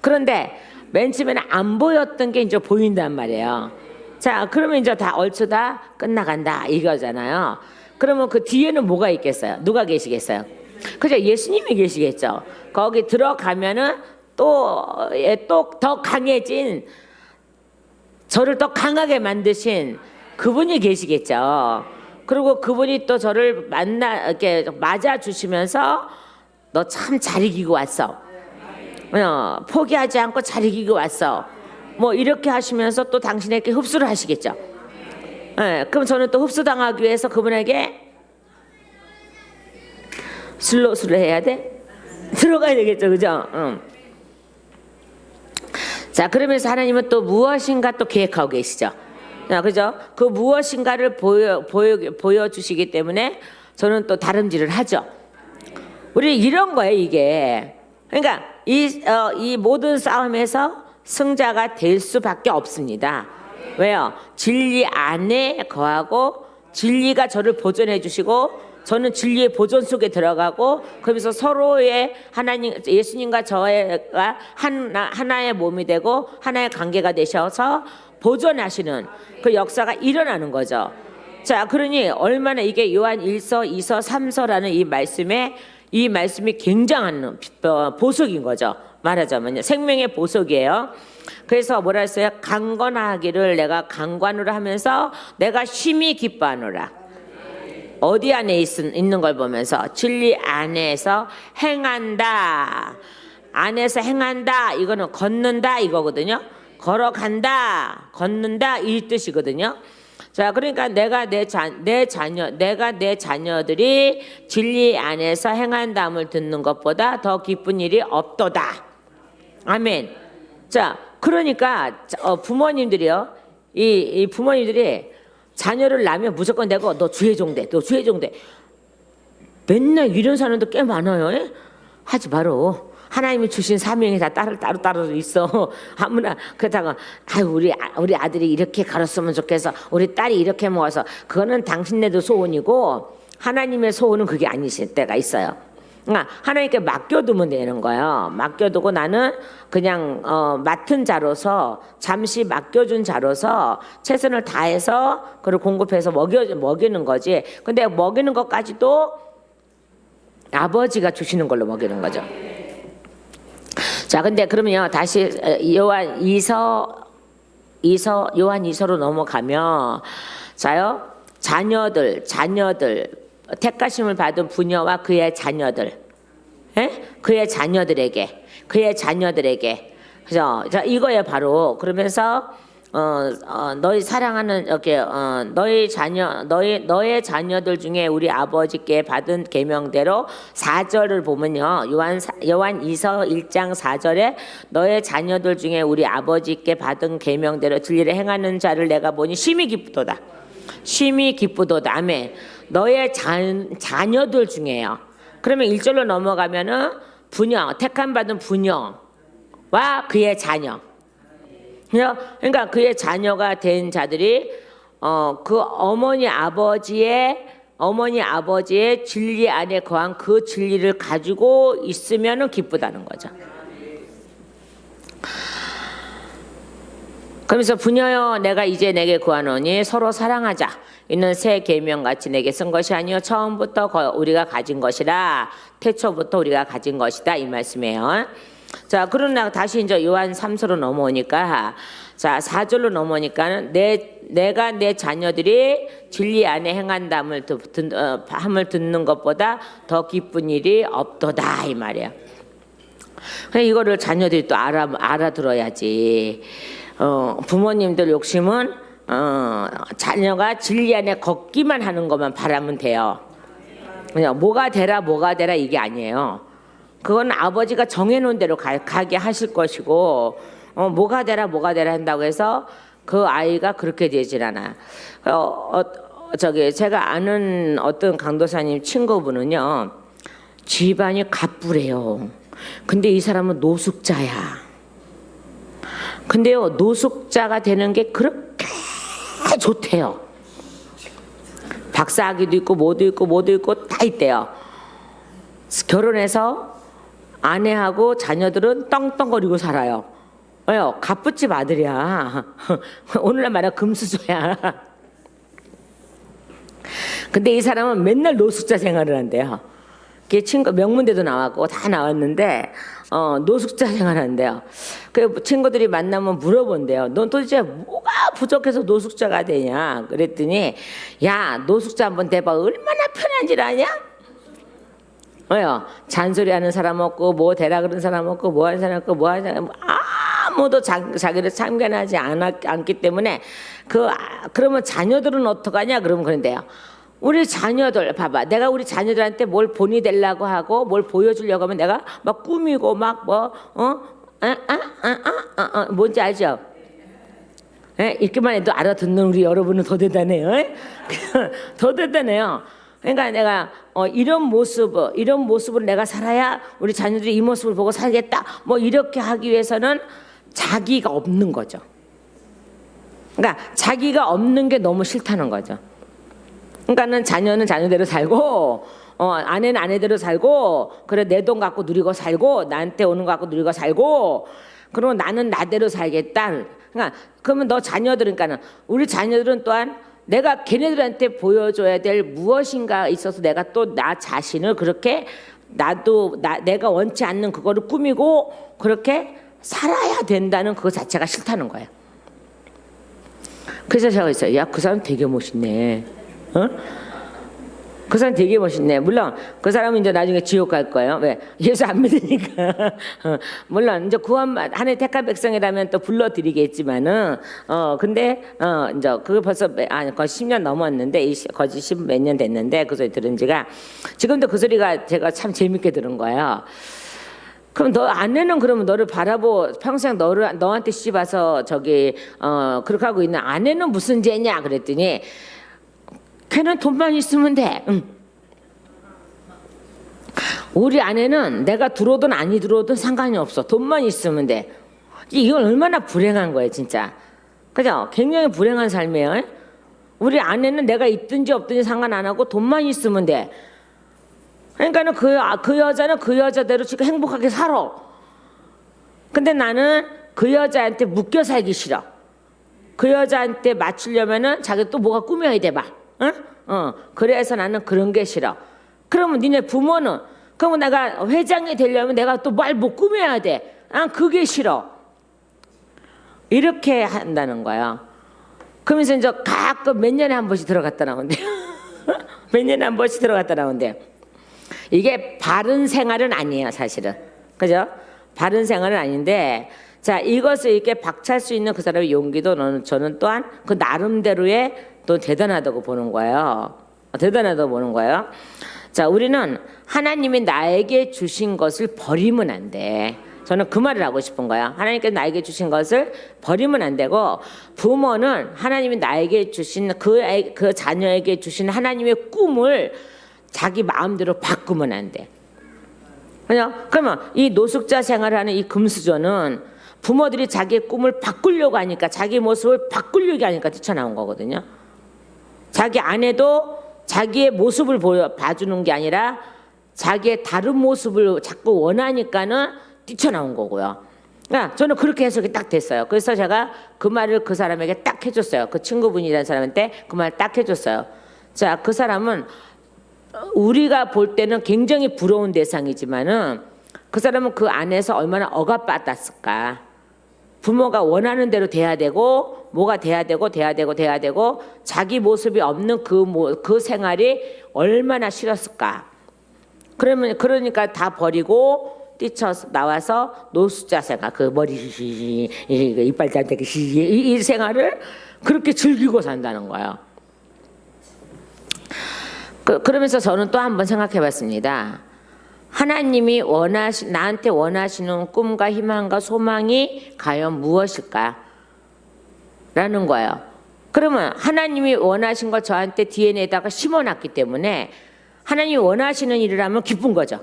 Speaker 1: 그런데 맨 처음에는 안 보였던 게 이제 보인단 말이에요. 자, 그러면 이제 다 얼추 다 끝나간다 이거잖아요. 그러면 그 뒤에는 뭐가 있겠어요? 누가 계시겠어요? 그죠? 예수님이 계시겠죠. 거기 들어가면은 또 더 강해진, 저를 더 강하게 만드신 그분이 계시겠죠. 그리고 그분이 또 저를 이렇게 맞아 주시면서 너 참 잘 이기고 왔어. 포기하지 않고 잘 이기고 왔어. 뭐 이렇게 하시면서 또 당신에게 흡수를 하시겠죠. 네, 그럼 저는 또 흡수당하기 위해서 그분에게 슬로우스를 해야 돼? 들어가야 되겠죠, 그죠? 자, 그러면서 하나님은 또 무엇인가 또 계획하고 계시죠. 그죠? 그 무엇인가를 보여주시기 때문에 저는 또 다름질을 하죠. 우리 이런 거예요, 이게. 그러니까 이 모든 싸움에서 승자가 될 수밖에 없습니다. 왜요? 진리 안에 거하고 진리가 저를 보존해 주시고 저는 진리의 보존 속에 들어가고 그러면서 서로의 하나님, 예수님과 저가 하나의 몸이 되고 하나의 관계가 되셔서 보존하시는 그 역사가 일어나는 거죠. 자, 그러니 얼마나 이게 요한 1서, 2서, 3서라는 이 말씀이 굉장한 보석인 거죠. 말하자면요, 생명의 보석이에요. 그래서 뭐라 했어요? 강건하기를 내가 강관으로 하면서 내가 심히 기뻐하노라. 어디 안에 있는 걸 보면서 진리 안에서 행한다. 안에서 행한다. 이거는 걷는다 이거거든요. 걸어간다, 걷는다 이 뜻이거든요. 자, 그러니까 내가 내 자녀들이 진리 안에서 행한다함을 듣는 것보다 더 기쁜 일이 없도다. 아멘. 자, 그러니까 부모님들이요, 이 부모님들이 자녀를 낳으면 무조건 내가 너 주의 종돼, 너 주의 종돼. 맨날 이런 사람도 꽤 많아요. 하지 마라. 하나님이 주신 사명이 다 따로 있어. 아무나 그러다가 우리 아들이 이렇게 가르쳤으면 좋겠어. 우리 딸이 이렇게 모아서 그거는 당신네도 소원이고 하나님의 소원은 그게 아니실 때가 있어요. 그러니까 하나님께 맡겨두면 되는 거예요. 맡겨두고 나는 그냥 맡은 자로서 잠시 맡겨준 자로서 최선을 다해서 그걸 공급해서 먹이는 거지. 근데 먹이는 것까지도 아버지가 주시는 걸로 먹이는 거죠. 자, 근데 그러면요, 다시 요한 2서로 넘어가면, 자요, 자녀들, 택가심을 받은 부녀와 그의 자녀들, 그의 자녀들에게, 그죠? 자, 이거에 바로 그러면서 너희 사랑하는 이렇게 너의 자녀들 중에 우리 아버지께 받은 계명대로 4절을 보면요. 요한 2서 1장 4절에 너의 자녀들 중에 우리 아버지께 받은 계명대로 진리를 행하는 자를 내가 보니 심히 기쁘도다. 심히 기쁘도다. 아멘. 너의 자녀들 중에요. 그러면 1절로 넘어가면은 부녀, 택함 받은 부녀와 그의 자녀. 그러니까 그의 자녀가 된 자들이 그 어머니 아버지의 진리 안에 거한 그 진리를 가지고 있으면은 기쁘다는 거죠. 그러면서 부녀여 내가 이제 내게 구하노니 서로 사랑하자. 이는 새 계명 같이 내게 쓴 것이 아니요 처음부터 우리가 가진 것이라 태초부터 우리가 가진 것이다 이 말씀이에요. 자, 그러나 다시 이제 요한 3서로 넘어오니까 자 4절로 넘어오니까는 내가 내 자녀들이 진리 안에 행한담을 함을 듣는 것보다 더 기쁜 일이 없도다 이 말이에요. 그래 이거를 자녀들이 또 알아들어야지. 부모님들 욕심은 자녀가 진리 안에 걷기만 하는 것만 바라면 돼요. 그냥 뭐가 되라 이게 아니에요. 그건 아버지가 정해놓은 대로 가게 하실 것이고 뭐가 되라 한다고 해서 그 아이가 그렇게 되질 않아. 제가 아는 어떤 강도사님 친구분은요 집안이 갑부래요. 근데 이 사람은 노숙자야. 근데요 노숙자가 되는 게 그렇게 좋대요. 박사학위도 있고 뭐도 있고 다 있대요. 결혼해서 아내하고 자녀들은 떵떵거리고 살아요. 왜요? 갑부집 아들이야. 오늘날 말하면 금수저야. 근데 이 사람은 맨날 노숙자 생활을 한대요. 친구 명문대도 나왔고 다 나왔는데 노숙자 생활한대요. 그 친구들이 만나면 물어본대요. 넌 도대체 뭐가 부족해서 노숙자가 되냐? 그랬더니 야 노숙자 한번 돼봐. 얼마나 편한 줄 아냐? 왜요? 잔소리하는 사람 없고 뭐 되라 그런 사람 없고 뭐 하는 사람 없고 뭐 하는 사람 아무도 자기를 참견하지 않기 때문에 그러면 자녀들은 어떡하냐? 그러면 그런데요. 우리 자녀들 봐봐. 내가 우리 자녀들한테 뭘 본이 되려고 하고 뭘 보여주려고 하면 내가 막 꾸미고 막 뭔지 알죠? 에? 이렇게만 해도 알아듣는 우리 여러분은 더 대단해요. 더 대단해요. 그러니까 내가 이런 모습을 내가 살아야 우리 자녀들이 이 모습을 보고 살겠다. 뭐 이렇게 하기 위해서는 자기가 없는 거죠. 그러니까 자기가 없는 게 너무 싫다는 거죠. 그러니까는 자녀는 자녀대로 살고 아내는 아내대로 살고 그래 내 돈 갖고 누리고 살고 나한테 오는 거 갖고 누리고 살고 그리고 나는 나대로 살겠다. 그러니까 그러면 너 자녀들은 그러니까는 우리 자녀들은 또한 내가 걔네들한테 보여줘야 될 무엇인가 있어서 내가 또 나 자신을 그렇게 내가 원치 않는 그거를 꾸미고 그렇게 살아야 된다는 그거 자체가 싫다는 거예요. 그래서 제가 있어요. 야, 그 사람 되게 멋있네. 그 사람 되게 멋있네. 물론 그 사람은 이제 나중에 지옥 갈 거예요. 왜? 예수 안 믿으니까. 물론 이제 하나님 택한 백성이라면 또 불러드리겠지만은 근데 이제 그거 벌써 거의 10년 넘었는데 거의 10 몇 년 됐는데 그 소리 들은 지가 지금도 그 소리가 제가 참 재밌게 들은 거예요. 그럼 너 아내는 그러면 너를 평생 너한테 씹어서 그렇게 하고 있는 아내는 무슨 죄냐 그랬더니 걔는 돈만 있으면 돼. 응. 우리 아내는 내가 들어오든 아니 들어오든 상관이 없어. 돈만 있으면 돼. 이건 얼마나 불행한 거예요, 진짜. 그죠? 굉장히 불행한 삶이에요. 우리 아내는 내가 있든지 없든지 상관 안 하고 돈만 있으면 돼. 그러니까는 그 여자는 그 여자대로 지금 행복하게 살아. 근데 나는 그 여자한테 묶여 살기 싫어. 그 여자한테 맞추려면은 자기 또 뭐가 꾸며야 돼 봐. 그래서 나는 그런 게 싫어. 그러면 니네 부모는 그러면 내가 회장이 되려면 내가 또 말 못 꾸며야 돼. 그게 싫어. 이렇게 한다는 거야. 그러면서 이제 가끔 몇 년에 한 번씩 들어갔다 나온대요. 몇 년에 한 번씩 들어갔다 나온대요. 이게 바른 생활은 아니에요, 사실은. 그죠? 바른 생활은 아닌데, 자, 이것을 이렇게 박차할 수 있는 그 사람의 용기도 저는 또한 그 나름대로의 또 대단하다고 보는 거예요. 대단하다고 보는 거예요. 자, 우리는 하나님이 나에게 주신 것을 버리면 안 돼. 저는 그 말을 하고 싶은 거야. 하나님께서 나에게 주신 것을 버리면 안 되고, 부모는 하나님이 나에게 주신 그 자녀에게 주신 하나님의 꿈을 자기 마음대로 바꾸면 안 돼. 그러면 이 노숙자 생활하는 이 금수저는 부모들이 자기의 꿈을 바꾸려고 하니까, 자기 모습을 바꾸려고 하니까 뛰쳐나온 거거든요. 자기 아내도 자기의 모습을 봐주는 게 아니라 자기의 다른 모습을 자꾸 원하니까는 뛰쳐나온 거고요. 그러니까 저는 그렇게 해석이 딱 됐어요. 그래서 제가 그 말을 그 사람에게 딱 해줬어요. 그 친구분이라는 사람한테 그 말을 딱 해줬어요. 자, 그 사람은 우리가 볼 때는 굉장히 부러운 대상이지만은 그 사람은 그 안에서 얼마나 억압받았을까. 부모가 원하는 대로 돼야 되고, 뭐가 돼야 되고 자기 모습이 없는 그 생활이 얼마나 싫었을까. 그러니까 다 버리고 뛰쳐 나와서 노숙자 생활, 그 머리 이빨 짠데기 이 생활을 그렇게 즐기고 산다는 거예요. 그러면서 저는 또 한번 생각해봤습니다. 하나님이 나한테 원하시는 꿈과 희망과 소망이 과연 무엇일까? 라는 거예요. 그러면 하나님이 원하신 걸 저한테 DNA에다가 심어놨기 때문에 하나님이 원하시는 일을 하면 기쁜 거죠.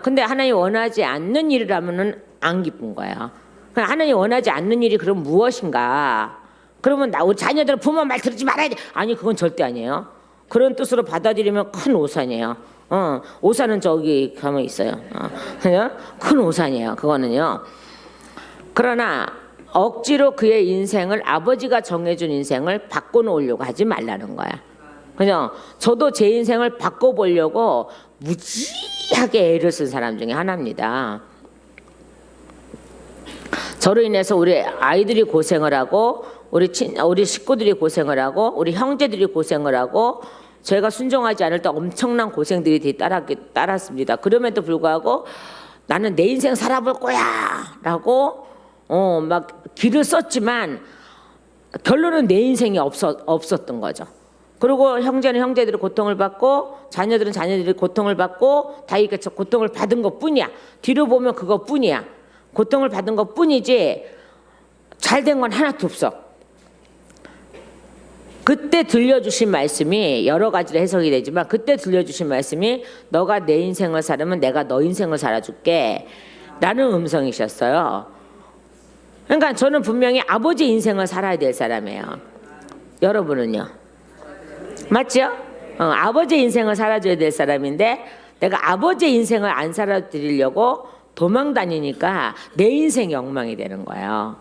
Speaker 1: 근데 하나님이 원하지 않는 일을 하면은 안 기쁜 거예요. 하나님이 원하지 않는 일이 그럼 무엇인가? 그러면 우리 자녀들은 부모 말 들지 말아야 돼. 아니, 그건 절대 아니에요. 그런 뜻으로 받아들이면 큰 오산이에요. 오산은 저기 가면 있어요. 큰 오산이에요. 그거는요. 그러나 억지로 그의 인생을, 아버지가 정해준 인생을 바꿔놓으려고 하지 말라는 거야. 그죠? 저도 제 인생을 바꿔보려고 무지하게 애를 쓴 사람 중에 하나입니다. 저로 인해서 우리 아이들이 고생을 하고, 우리 식구들이 고생을 하고, 우리 형제들이 고생을 하고, 저희가 순종하지 않을 때 엄청난 고생들이 따랐습니다. 그럼에도 불구하고 나는 내 인생 살아볼 거야 라고 막 길을 썼지만 결론은 내 인생이 없었던 거죠. 그리고 형제는 형제들이 고통을 받고, 자녀들은 자녀들이 고통을 받고, 다 이렇게 고통을 받은 것 뿐이야. 뒤로 보면 그것 뿐이야. 고통을 받은 것 뿐이지 잘된 건 하나도 없어. 그때 들려주신 말씀이 여러 가지로 해석이 되지만, 그때 들려주신 말씀이 너가 내 인생을 살으면 내가 너 인생을 살아줄게 라는 음성이셨어요. 그러니까 저는 분명히 아버지 인생을 살아야 될 사람이에요. 여러분은요? 맞죠? 아버지 인생을 살아줘야 될 사람인데 내가 아버지 인생을 안 살아드리려고 도망 다니니까 내 인생이 엉망이 되는 거예요.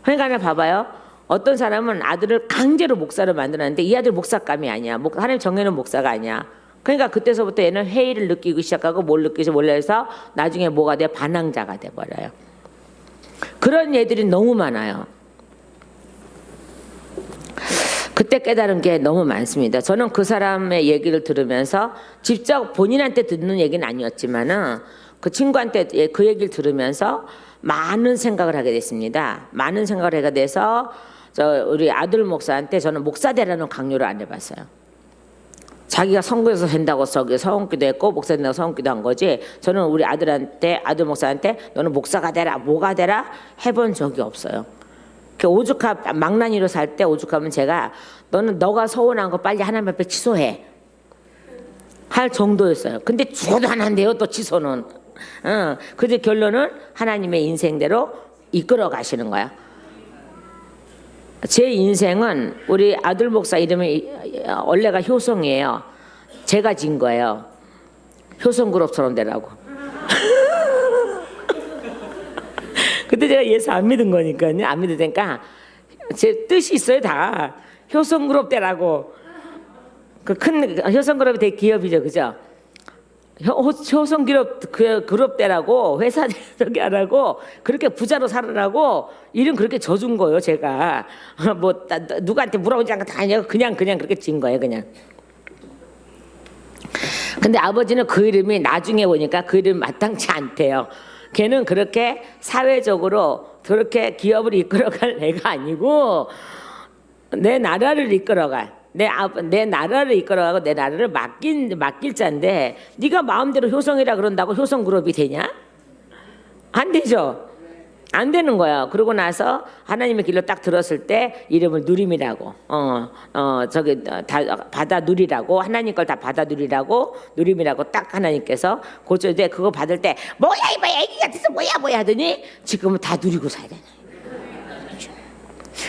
Speaker 1: 그러니까 봐봐요. 어떤 사람은 아들을 강제로 목사로 만들었는데 이 아들 목사감이 아니야. 하나님 정해놓은 목사가 아니야. 그러니까 그때서부터 얘는 회의를 느끼기 시작하고 뭘 느끼지 몰라서 나중에 뭐가 돼? 반항자가 돼버려요. 그런 애들이 너무 많아요. 그때 깨달은 게 너무 많습니다. 저는 그 사람의 얘기를 들으면서 직접 본인한테 듣는 얘기는 아니었지만은 그 친구한테 그 얘기를 들으면서 많은 생각을 하게 됐습니다. 많은 생각을 하게 돼서 우리 아들 목사한테 저는 목사 되라는 강요를 안 해봤어요. 자기가 선교에서 된다고 서원기도 했고 목사 된다고 서원기도 한 거지, 저는 우리 아들 목사한테 너는 목사가 되라 뭐가 되라 해본 적이 없어요. 오죽하면 망나니로 살 때 오죽하면 제가 너가 서운한 거 빨리 하나님 앞에 취소해 할 정도였어요. 근데 죽어도 안 한대요 또 취소는. 그래서 결론은 하나님의 인생대로 이끌어 가시는 거야. 제 인생은 우리 아들 목사 이름이 원래가 효성이에요. 제가 진 거예요. 효성그룹처럼 되라고. 그때 제가 예수 안 믿은 거니까요. 안 믿으니까 제 뜻이 있어요 다. 효성그룹 되라고. 그 큰 효성그룹이 되게 기업이죠, 그죠? 효성그룹 되라고, 회사 저기 하라고, 그렇게 부자로 살으라고 이름 그렇게 져준 거예요 제가. 뭐 누구한테 물어보지 않고 다 그냥 그렇게 진 거예요 그냥. 근데 아버지는 그 이름이 나중에 보니까 그 이름이 마땅치 않대요. 걔는 그렇게 사회적으로 그렇게 기업을 이끌어갈 애가 아니고 내 나라를 이끌어갈, 내 나라를 이끌어가고 내 나라를 맡길 자인데 네가 마음대로 효성이라 그런다고 효성그룹이 되냐? 안 되죠. 안 되는 거야. 그러고 나서 하나님의 길로 딱 들었을 때 이름을 누림이라고, 다 받아 누리라고, 하나님 걸 다 받아 누리라고, 누림이라고 딱 하나님께서 고쳐. 이제 그거 받을 때 뭐야 이거 애기 같아서 뭐야 하더니 지금은 다 누리고 살야 되네.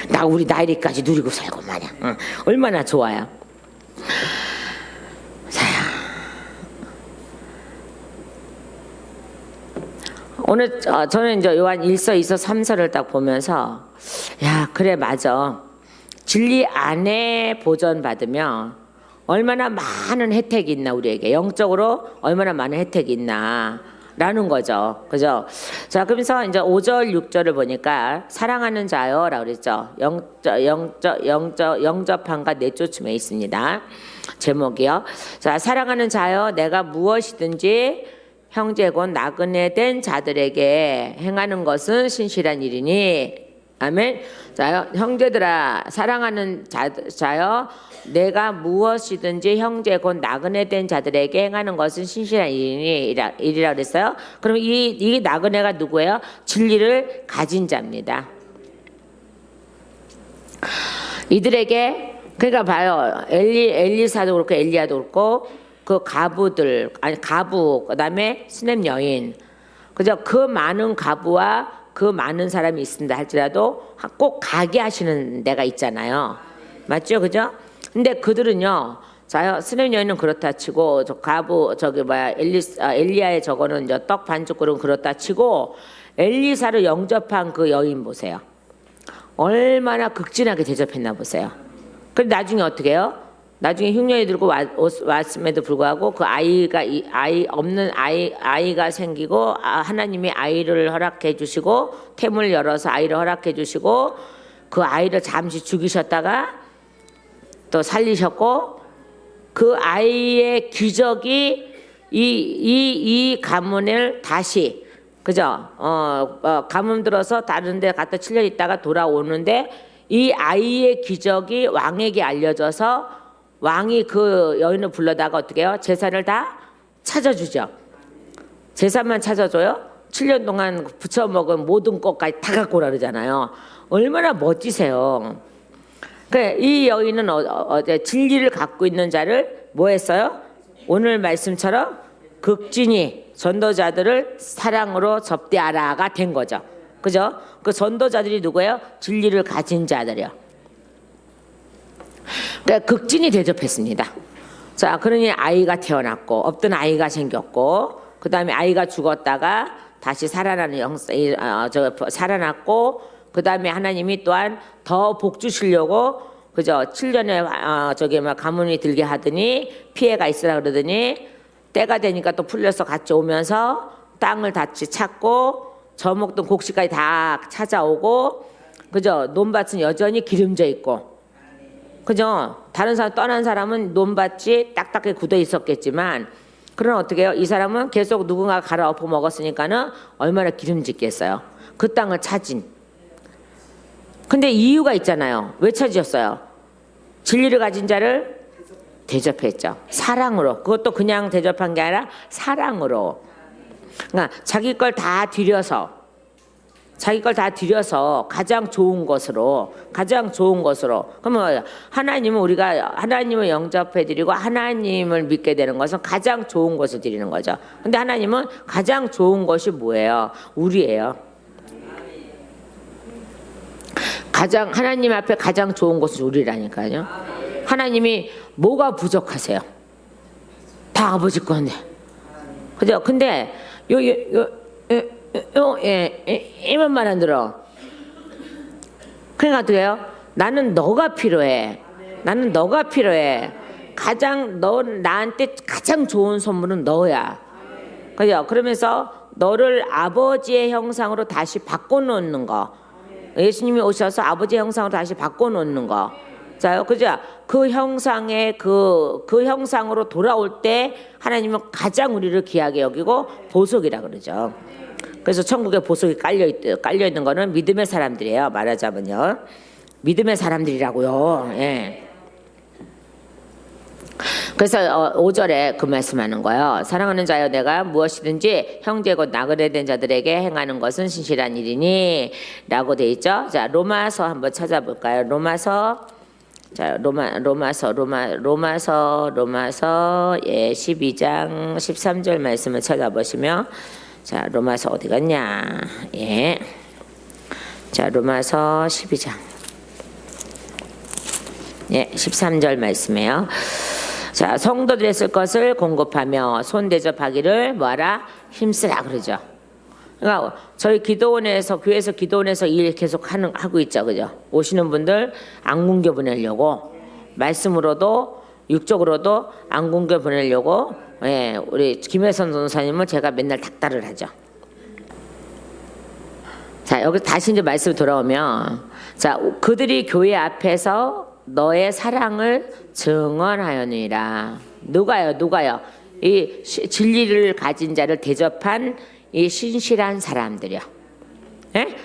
Speaker 1: 나 우리 나이리까지 누리고 살고 마냥. 얼마나 좋아요. 오늘 저는 이제 요한 1서, 2서, 3서를 딱 보면서 야 그래 맞아. 진리 안에 보전 받으면 얼마나 많은 혜택이 있나 우리에게 영적으로 얼마나 많은 혜택이 있나 라는 거죠. 그죠? 자 그러면서 이제 5절 6절을 보니까 사랑하는 자요라고 그랬죠. 영접함과 내쫓음에 있습니다. 제목이요. 자 사랑하는 자요 내가 무엇이든지 형제 곧 나그네 된 자들에게 행하는 것은 신실한 일이니 아멘. 자요 형제들아 사랑하는 자요 내가 무엇이든지 형제 곧 나그네 된 자들에게 행하는 것은 신실한 일이라 그랬어요. 그럼 이 나그네가 누구예요? 진리를 가진 자입니다. 이들에게 그러니까 봐요. 엘리사도 그렇고 엘리야도 그렇고 그 가부 그다음에 수냄 여인 그죠? 그 많은 가부와 그 많은 사람이 있습니다 할지라도 꼭 가게 하시는 데가 있잖아요. 맞죠, 그죠? 근데 그들은요, 자요 수냄 여인은 그렇다 치고 저 가부 엘리야의 저거는 이제 떡 반죽그릇은 그렇다 치고 엘리사를 영접한 그 여인 보세요. 얼마나 극진하게 대접했나 보세요. 그럼 나중에 어떻게 해요? 나중에 흉년이 들고 왔음에도 불구하고 그 아이가 없는 아이가 생기고 하나님이 아이를 허락해 주시고 태문을 열어서 아이를 허락해 주시고 그 아이를 잠시 죽이셨다가 또 살리셨고 그 아이의 기적이 이 가문을 다시 그죠? 가문 들어서 다른 데 갔다 7년 있다가 돌아오는데 이 아이의 기적이 왕에게 알려져서 왕이 그 여인을 불러다가 어떻게 해요? 재산을 다 찾아주죠. 재산만 찾아줘요? 7년 동안 부쳐먹은 모든 것까지 다 갖고 오라 그러잖아요. 얼마나 멋지세요. 이 여인은 진리를 갖고 있는 자를 뭐 했어요? 오늘 말씀처럼 극진히 전도자들을 사랑으로 접대하라가 된 거죠. 그죠? 그 전도자들이 누구예요? 진리를 가진 자들이요. 그러니까 극진히 대접했습니다. 자, 그러니 아이가 태어났고 없던 아이가 생겼고 그 다음에 아이가 죽었다가 다시 살아나는 살아났고 그 다음에 하나님이 또한 더 복 주시려고 그죠? 7년에 가문이 들게 하더니 피해가 있으라 그러더니 때가 되니까 또 풀려서 같이 오면서 땅을 다시 찾고 저먹던 곡식까지 다 찾아오고 그죠? 논밭은 여전히 기름져 있고 그죠? 다른 사람 떠난 사람은 논밭이 딱딱하게 굳어 있었겠지만 그러나 어떻게 해요? 이 사람은 계속 누군가가 갈아엎어 먹었으니까는 얼마나 기름짓겠어요. 그 땅을 찾은. 근데 이유가 있잖아요. 왜 찾으셨어요? 진리를 가진 자를 대접했죠. 사랑으로. 그것도 그냥 대접한 게 아니라 사랑으로. 그러니까 자기 걸 다 드려서 가장 좋은 것으로 그러면 하나님은 우리가 하나님을 영접해드리고 하나님을 믿게 되는 것은 가장 좋은 것을 드리는 거죠. 근데 하나님은 가장 좋은 것이 뭐예요? 우리예요. 하나님 앞에 가장 좋은 것은 우리라니까요. 하나님이 뭐가 부족하세요? 다 아버지 건데 그죠? 근데 이만만 안 들어. 그러니까 어떻게 해요? 나는 너가 필요해. 나한테 가장 좋은 선물은 너야. 그죠? 그러면서 너를 아버지의 형상으로 다시 바꿔놓는 거. 예수님이 오셔서 아버지의 형상으로 다시 바꿔놓는 거. 자요, 그죠? 그 형상의 그 형상으로 돌아올 때 하나님은 가장 우리를 귀하게 여기고 보석이라 그러죠. 그래서 천국에 보석이 깔려 있는 거는 믿음의 사람들이에요. 말하자면요, 믿음의 사람들이라고요. 예. 그래서 5절에 그 말씀하는 거예요. 사랑하는 자여, 내가 무엇이든지 형제 곧 나그네 된 자들에게 행하는 것은 신실한 일이니 라고 돼 있죠. 자, 로마서 한번 찾아볼까요? 로마서 자, 로마서 12장 13절 말씀을 찾아보시면, 자, 로마서 어디 갔냐? 예. 자, 로마서 12장. 예, 13절 말씀이에요. 자, 성도들의 쓸 것을 공급하며 손 대접하기를 뭐하라? 힘쓰라 그러죠. 그러니까 저희 기도원에서, 교회에서 기도원에서 일 계속 하고 있죠. 그죠? 오시는 분들 안 굶겨 보내려고, 말씀으로도 육적으로도 안 굶겨 보내려고, 예, 우리 김혜선 전사님을 제가 맨날 닥달을 하죠. 자, 여기 다시 이제 말씀 돌아오면, 자, 그들이 교회 앞에서 너의 사랑을 증언하였느니라. 누가요? 이 진리를 가진 자를 대접한 이 신실한 사람들이요. 예?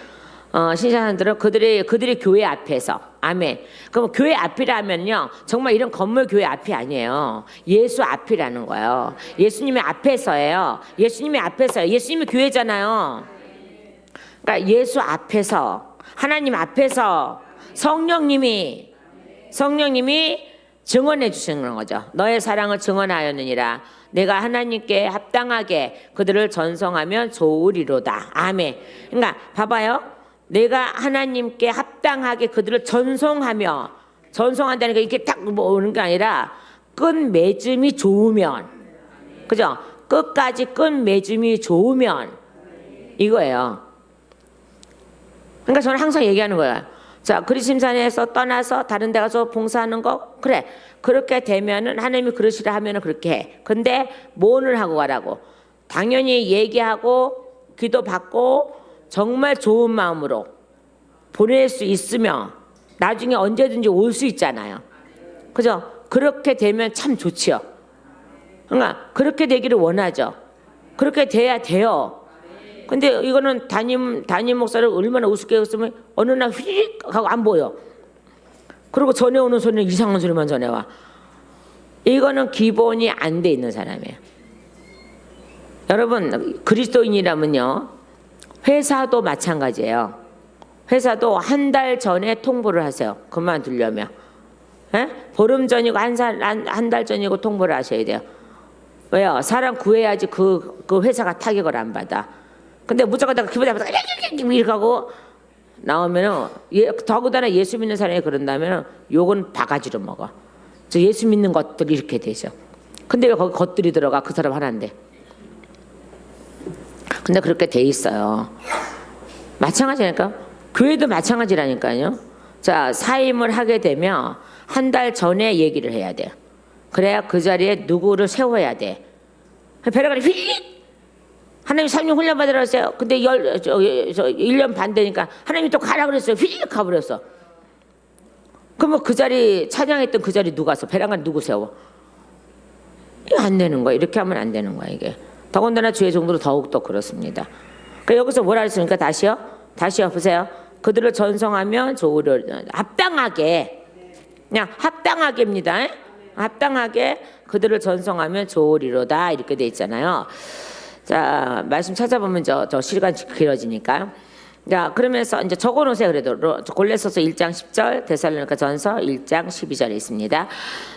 Speaker 1: 신실한 사람들은 그들이 교회 앞에서. 아멘. 그럼 교회 앞이라면요, 정말 이런 건물 교회 앞이 아니에요. 예수 앞이라는 거예요. 예수님의 앞에서예요. 예수님이 교회잖아요. 그러니까 예수 앞에서, 하나님 앞에서 성령님이 증언해 주시는 거죠. 너의 사랑을 증언하였느니라. 내가 하나님께 합당하게 그들을 전송하면 좋으리로다. 아멘. 그러니까 봐봐요. 내가 하나님께 합당하게 그들을 전송한다는 게 이렇게 딱 뭐 오는 게 아니라 끝맺음이 좋으면, 그죠? 끝까지 끝맺음이 좋으면 이거예요. 그러니까 저는 항상 얘기하는 거예요. 자, 그리심산에서 떠나서 다른 데 가서 봉사하는 거, 그래, 그렇게 되면은 하나님이 그러시라 하면은 그렇게 해. 근데 뭐를 하고 가라고? 당연히 얘기하고 기도받고 정말 좋은 마음으로 보낼 수 있으면 나중에 언제든지 올 수 있잖아요. 그죠? 그렇게 되면 참 좋지요. 그러니까 그렇게 되기를 원하죠. 그렇게 돼야 돼요. 근데 이거는 담임 목사를 얼마나 우습게 했으면 어느 날 휘릭 하고 안 보여. 그리고 전해오는 소리는 이상한 소리만 전해와. 이거는 기본이 안 돼 있는 사람이에요. 여러분, 그리스도인이라면요, 회사도 마찬가지예요. 회사도 한 달 전에 통보를 하세요. 그만두려면. 에? 보름 전이고 한 달 전이고 통보를 하셔야 돼요. 왜요? 사람 구해야지 그 회사가 타격을 안 받아. 근데 무조건 내가 기분 나쁘다 이렇게 하고 나오면은, 더구나 예수 믿는 사람이 그런다면 욕은 바가지로 먹어. 저 예수 믿는 것들이 이렇게 되죠. 근데 왜 거기 것들이 들어가? 그 사람 하나인데. 근데 그렇게 돼 있어요. 마찬가지니까. 교회도 마찬가지라니까요. 자, 사임을 하게 되면 한 달 전에 얘기를 해야 돼요. 그래야 그 자리에 누구를 세워야 돼. 배려가리 휙! 하나님 3년 훈련 받으라 했어요. 근데 1년 반 되니까 하나님이 또 가라 그랬어요. 휙 가버렸어. 그러면 그 자리, 찬양했던 그 자리 누가 서? 배랑간 누구 세워? 이거 안 되는 거야. 이렇게 하면 안 되는 거야, 이게. 더군다나 주의 종도로 더욱더 그렇습니다. 그러니까 여기서 뭐라 했습니까? 다시요, 보세요. 그들을 전송하면 좋으려. 합당하게. 그냥 합당하게입니다. 합당하게 그들을 전송하면 좋으리로다. 이렇게 돼 있잖아요. 자, 말씀 찾아보면 저 시간 길어지니까. 자, 그러면서 이제 적어놓으세요. 그래도 골로새서 1장 10절, 데살로니가 전서 1장 12절에 있습니다.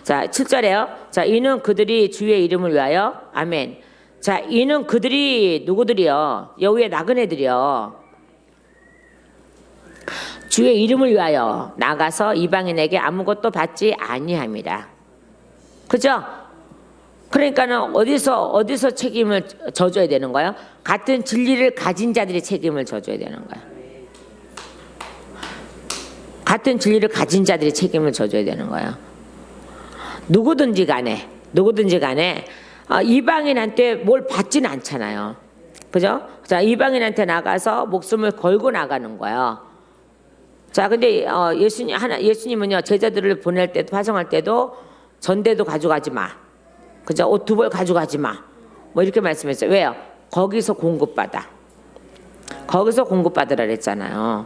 Speaker 1: 자, 7절에요. 자, 이는 그들이 주의 이름을 위하여, 아멘. 자, 이는 그들이 누구들이요? 여호와의 나그네들이요. 주의 이름을 위하여 나가서 이방인에게 아무것도 받지 아니함이라. 그죠? 그러니까는 어디서 책임을 져줘야 되는 거예요? 같은 진리를 가진 자들이 책임을 져줘야 되는 거예요. 같은 진리를 가진 자들이 책임을 져줘야 되는 거예요. 누구든지 간에 이방인한테 뭘 받지는 않잖아요. 그죠? 자, 이방인한테 나가서 목숨을 걸고 나가는 거예요. 자, 근데 예수님은요, 제자들을 보낼 때도, 파송할 때도 전대도 가져가지 마. 그죠? 옷 2벌 가져가지 마. 뭐 이렇게 말씀했어요. 왜요? 거기서 공급받아. 거기서 공급받으라 그랬잖아요.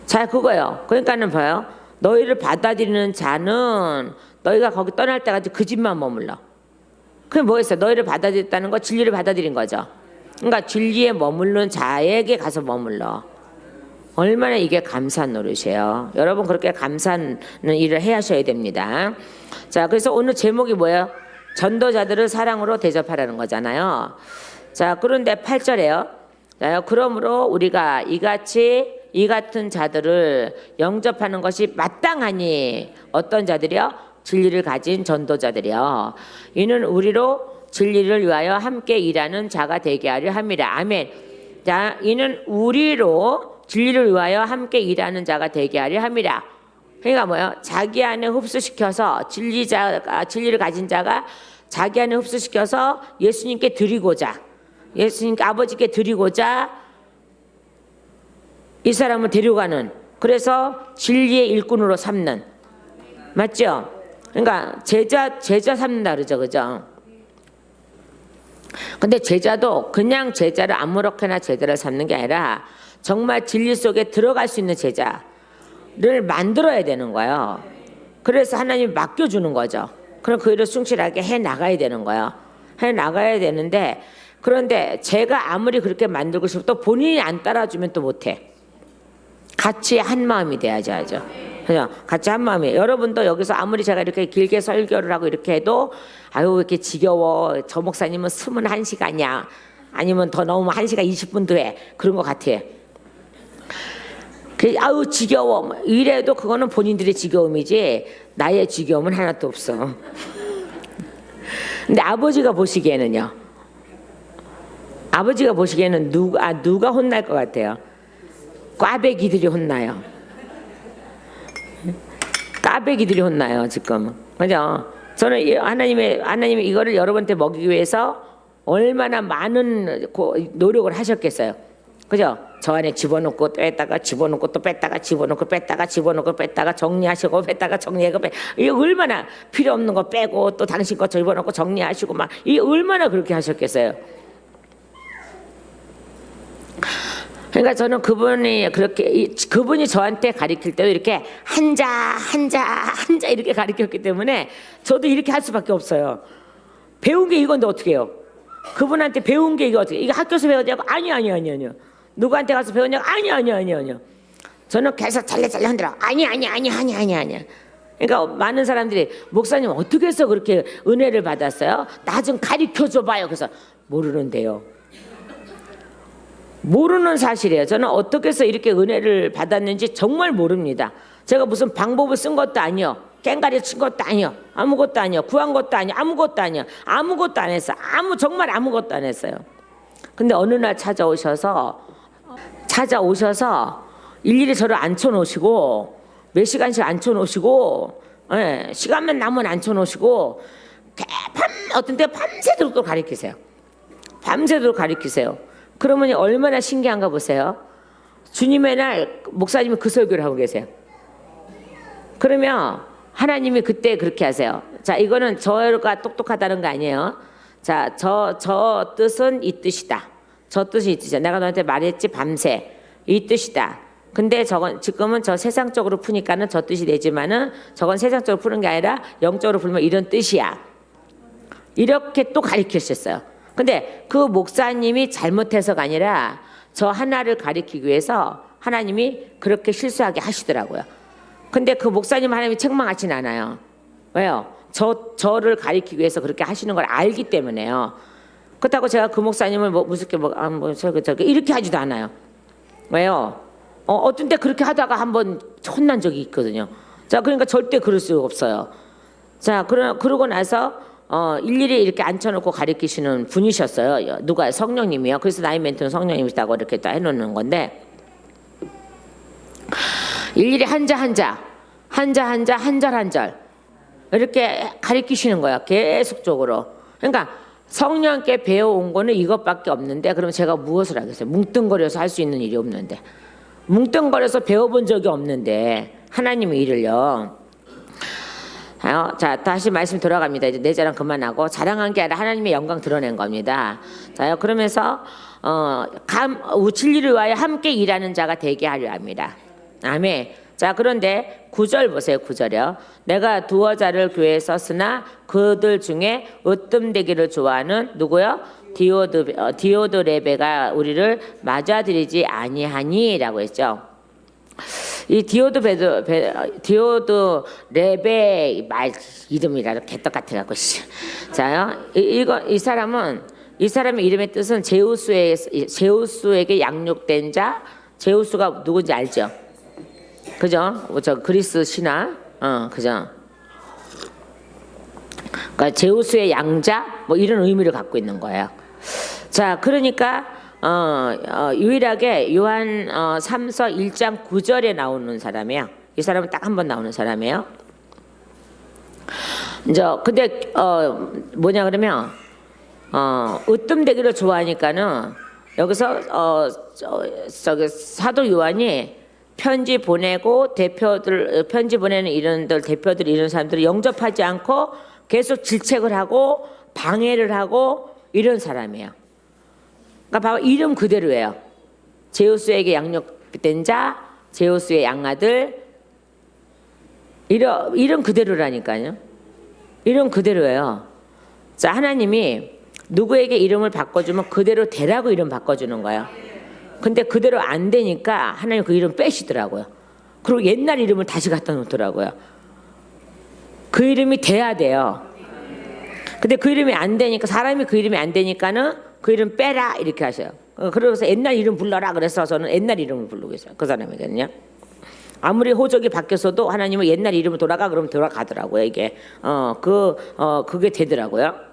Speaker 1: 자, 그거요. 그러니까는 봐요. 너희를 받아들이는 자는 너희가 거기 떠날 때까지 그 집만 머물러. 그게 뭐였어요? 너희를 받아들였다는 거, 진리를 받아들인 거죠. 그러니까 진리에 머무르는 자에게 가서 머물러. 얼마나 이게 감사한 노릇이에요. 여러분 그렇게 감사한 일을 하셔야 됩니다. 자, 그래서 오늘 제목이 뭐예요? 전도자들을 사랑으로 대접하라는 거잖아요. 자, 그런데 8절에요. 자, 그러므로 우리가 이 같은 자들을 영접하는 것이 마땅하니 어떤 자들이요? 진리를 가진 전도자들이요. 이는 우리로 진리를 위하여 함께 일하는 자가 되게 하려 함이라. 아멘. 자, 이는 우리로 진리를 위하여 함께 일하는 자가 되게 하려 함이라. 그러니까 뭐예요? 자기 안에 흡수시켜서 진리를 가진 자가 자기 안에 흡수시켜서 예수님께 드리고자, 예수님께 아버지께 드리고자 이 사람을 데려가는, 그래서 진리의 일꾼으로 삼는, 맞죠? 그러니까 제자 삼는다 그러죠, 그죠? 근데 제자도 그냥 제자를 아무렇게나 제자를 삼는 게 아니라 정말 진리 속에 들어갈 수 있는 제자를 만들어야 되는 거예요. 그래서 하나님이 맡겨주는 거죠. 그럼 그 일을 충실하게 해 나가야 되는 거예요. 해 나가야 되는데, 그런데 제가 아무리 그렇게 만들고 싶어도 본인이 안 따라주면 또 못해. 같이 한 마음이 돼야죠, 하죠. 그죠? 같이 한 마음이에요. 여러분도 여기서 아무리 제가 이렇게 길게 설교를 하고 이렇게 해도 아유 왜 이렇게 지겨워, 저 목사님은 21시간이야 아니면 더 넘으면 1시간 20분도 해, 그런 것 같아. 아유 지겨워 이래도 그거는 본인들의 지겨움이지 나의 지겨움은 하나도 없어. 근데 아버지가 보시기에는요, 아버지가 보시기에는 누가 혼날 것 같아요? 꽈배기들이 혼나요. 까배기들이 혼나요 지금. 그죠? 저는 하나님이 이거를 여러분한테 먹이기 위해서 얼마나 많은 노력을 하셨겠어요. 그죠? 저 안에 집어넣고 뺐다가 집어넣고 또 뺐다가 집어넣고 뺐다가 집어넣고 뺐다가 정리하시고 뺐다가 정리하고 이게 얼마나 필요 없는 거 빼고 또 당신 거 집어넣고 정리하시고 막 이게 얼마나 그렇게 하셨겠어요. 그러니까 저는 그분이 저한테 가르칠 때도 이렇게 한자 이렇게 가르쳤기 때문에 저도 이렇게 할 수밖에 없어요. 배운 게 이건데 어떻게 해요? 그분한테 배운 게 이거 어떻게? 이거 학교에서 배웠냐고? 아니요. 누구한테 가서 배웠냐고? 아니요. 저는 계속 잘래 흔들어. 아니야. 그러니까 많은 사람들이 목사님 어떻게 해서 그렇게 은혜를 받았어요? 나 좀 가르쳐 줘봐요. 그래서 모르는데요. 모르는 사실이에요. 저는 어떻게 해서 이렇게 은혜를 받았는지 정말 모릅니다. 제가 무슨 방법을 쓴 것도 아니요, 깽가리 친 것도 아니요, 아무것도 아니요, 구한 것도 아니요, 아무것도 안 했어. 정말 아무것도 안 했어요. 근데 어느 날 찾아오셔서 일일이 저를 앉혀놓으시고 몇 시간씩 앉혀놓으시고, 시간만 나면 앉혀놓으시고 어떤 때 밤새도록 가르치세요. 그러면 얼마나 신기한가 보세요. 주님의 날 목사님이 그 설교를 하고 계세요. 그러면 하나님이 그때 그렇게 하세요. 자, 이거는 저가 똑똑하다는 거 아니에요. 자, 저 뜻은 이 뜻이다. 저 뜻이 이 뜻이야. 내가 너한테 말했지 밤새 이 뜻이다. 근데 지금은 저 세상적으로 푸니까는 저 뜻이 되지만은 저건 세상적으로 푸는 게 아니라 영적으로 풀면 이런 뜻이야. 이렇게 또 가르치셨어요. 근데 그 목사님이 잘못해서가 아니라 저 하나를 가리키기 위해서 하나님이 그렇게 실수하게 하시더라고요. 근데 그 목사님 하나님이 책망하진 않아요. 왜요? 저를 가리키기 위해서 그렇게 하시는 걸 알기 때문에요. 그렇다고 제가 그 목사님을 무섭게 이렇게 하지도 않아요. 왜요? 어떤 때 그렇게 하다가 한번 혼난 적이 있거든요. 자, 그러니까 절대 그럴 수 없어요. 자, 그러고 나서 일일이 이렇게 앉혀놓고 가르치시는 분이셨어요. 누가? 성령님이요. 그래서 나의 멘토는 성령님이시다고 이렇게 딱 해놓는 건데, 일일이 한 절 이렇게 가르치시는 거야. 계속적으로. 그러니까 성령께 배워온 거는 이것밖에 없는데, 그럼 제가 무엇을 하겠어요? 뭉뚱거려서 할 수 있는 일이 없는데, 뭉뚱거려서 배워본 적이 없는데 하나님의 일을요. 자, 다시 말씀 돌아갑니다. 이제 내 자랑 그만하고, 자랑한 게 아니라 하나님의 영광 드러낸 겁니다. 자요, 그러면서 진리를 위하여 함께 일하는 자가 되게 하려 합니다. 아멘. 자, 그런데 9절 보세요. 9절이요. 내가 두어 자를 교회에 썼으나 그들 중에 으뜸되기를 좋아하는 누구요? 디오드레베가 우리를 맞아들이지 아니하니라고 했죠. 이 디오드레베 말 이름이라 개떡 같아 갖고 자요. 이 사람의 이름의 뜻은 제우스에게 양육된 자. 제우스가 누군지 알죠? 그죠? 저 그리스 신화, 그죠? 그러니까 제우스의 양자, 뭐 이런 의미를 갖고 있는 거예요. 자, 그러니까 유일하게 요한 3서 1장 9절에 나오는 사람이에요. 이 사람은 딱 한 번 나오는 사람이에요. 이제 근데 뭐냐 그러면 으뜸되기를 좋아하니까는 여기서 저기 사도 요한이 편지 보내고 편지 보내는 이런들 대표들 이런 사람들을 영접하지 않고 계속 질책을 하고 방해를 하고 이런 사람이에요. 그러니까 봐봐, 이름 그대로예요. 제우스에게 양육된 자, 제우스의 양아들, 이름 그대로라니까요. 이름 그대로예요. 자, 하나님이 누구에게 이름을 바꿔주면 그대로 되라고 이름 바꿔주는 거예요. 근데 그대로 안 되니까 하나님 그 이름 빼시더라고요. 그리고 옛날 이름을 다시 갖다 놓더라고요. 그 이름이 돼야 돼요. 근데 그 이름이 안 되니까, 사람이 그 이름이 안 되니까는 그 이름 빼라 이렇게 하셔요. 그래서 옛날 이름 불러라 그래서 저는 옛날 이름을 부르고 있어요. 그 사람에게는요. 아무리 호적이 바뀌었어도 하나님은 옛날 이름을 돌아가 그러면 돌아가더라고요. 이게 그게 되더라고요.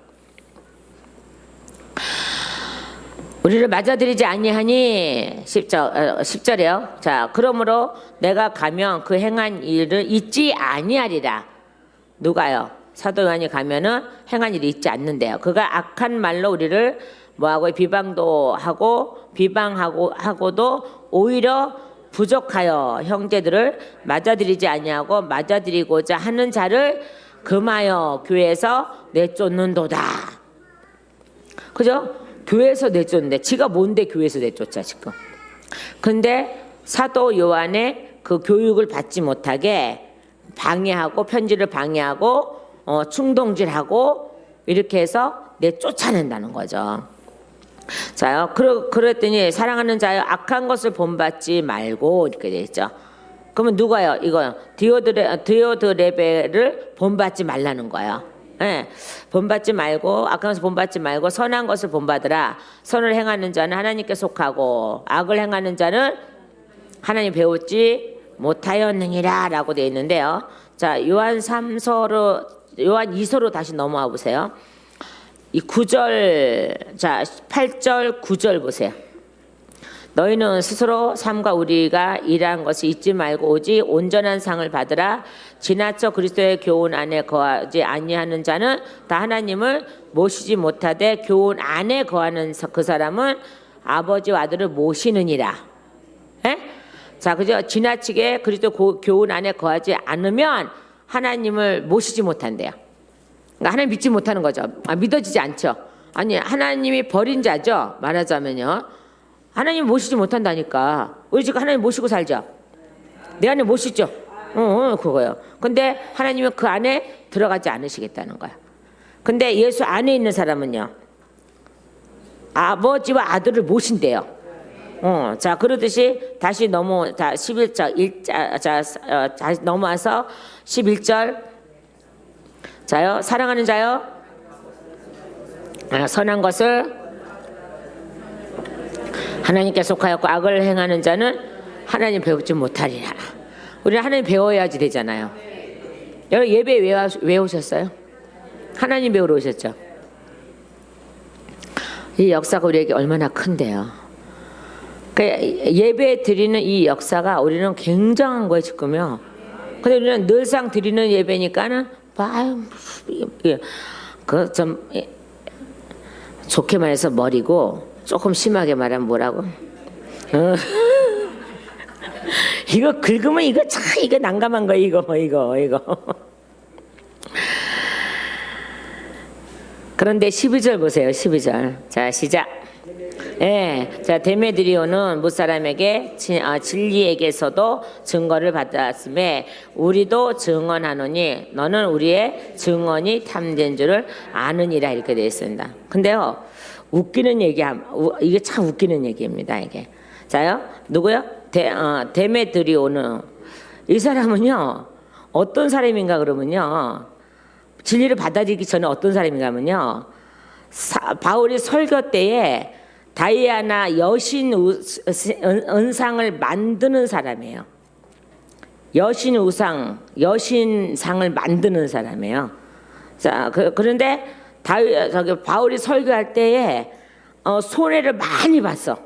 Speaker 1: 우리를 맞아들이지 아니하니 10절이요. 자, 그러므로 내가 가면 그 행한 일을 잊지 아니하리라. 누가요? 사도 요한이 가면은 행한 일이 있지 않는데요. 그가 악한 말로 우리를 뭐하고 비방도 하고 비방하고도 오히려 부족하여 형제들을 맞아들이지 아니하고 맞아들이고자 하는 자를 금하여 교회에서 내쫓는도다. 그죠? 교회에서 내쫓는데 지가 뭔데 교회에서 내쫓아 지금. 근데 사도 요한의 그 교육을 받지 못하게 방해하고 편지를 방해하고 충동질하고 이렇게 해서 내쫓아낸다는 거죠. 자요. 그랬더니 사랑하는 자여 악한 것을 본받지 말고 이렇게 돼 있죠. 그러면 누가요? 이거 디오드레베를 본받지 말라는 거예요. 네. 본받지 말고 악한 것을 본받지 말고 선한 것을 본받으라. 선을 행하는 자는 하나님께 속하고 악을 행하는 자는 하나님 배우지 못하였느니라 라고 되어 있는데요. 자, 요한 2서로 다시 넘어와 보세요. 이 9절, 자 8절 9절 보세요. 너희는 스스로 삶과 우리가 일한 것을 잊지 말고 오직 온전한 상을 받으라. 지나쳐 그리스도의 교훈 안에 거하지 아니하는 자는 다 하나님을 모시지 못하되 교훈 안에 거하는 그 사람은 아버지와 아들을 모시느니라. 에? 자, 그죠? 지나치게 그리스도 교훈 안에 거하지 않으면 하나님을 모시지 못한대요. 그러니까 하나님 믿지 못하는 거죠. 믿어지지 않죠. 아니, 하나님이 버린 자죠. 말하자면요. 하나님 모시지 못한다니까. 우리 지금 하나님 모시고 살죠. 내 안에 모시죠. 그거요. 근데 하나님은 그 안에 들어가지 않으시겠다는 거야. 근데 예수 안에 있는 사람은요. 아버지와 아들을 모신대요. 자, 그러듯이 다시 11절 다시 넘어와서 11절. 자요. 사랑하는 자요. 선한 것을 하나님께 속하였고 악을 행하는 자는 하나님 배우지 못하리라. 우리는 하나님 배워야지 되잖아요. 여러분 예배 왜 오셨어요? 하나님 배우러 오셨죠. 이 역사가 우리에게 얼마나 큰데요. 그러니까 예배 드리는 이 역사가 우리는 굉장한 거예요 지금요. 근데 우리는 늘상 드리는 예배니까는 그 좀 좋게 말해서 머리고 조금 심하게 말하면 뭐라고? 이거 긁으면 이거 난감한 거 이거. 그런데 12절 보세요. 12절. 자, 시작. 예, 자 데메드리오는 무사람에게 진리에게서도 증거를 받았음에 우리도 증언하노니 너는 우리의 증언이 참된 줄을 아느니라 이렇게 되어 있습니다. 근데요 웃기는 이게 참 웃기는 얘기입니다. 이게 자요 누구요? 데메드리오는 이 사람은요 어떤 사람인가 그러면요 진리를 받아들이기 전에 어떤 사람인가 하면요 바울이 설교 때에 다이아나 여신 은상을 만드는 사람이에요. 여신 우상, 여신상을 만드는 사람이에요. 자, 그런데 바울이 설교할 때에 손해를 많이 봤어.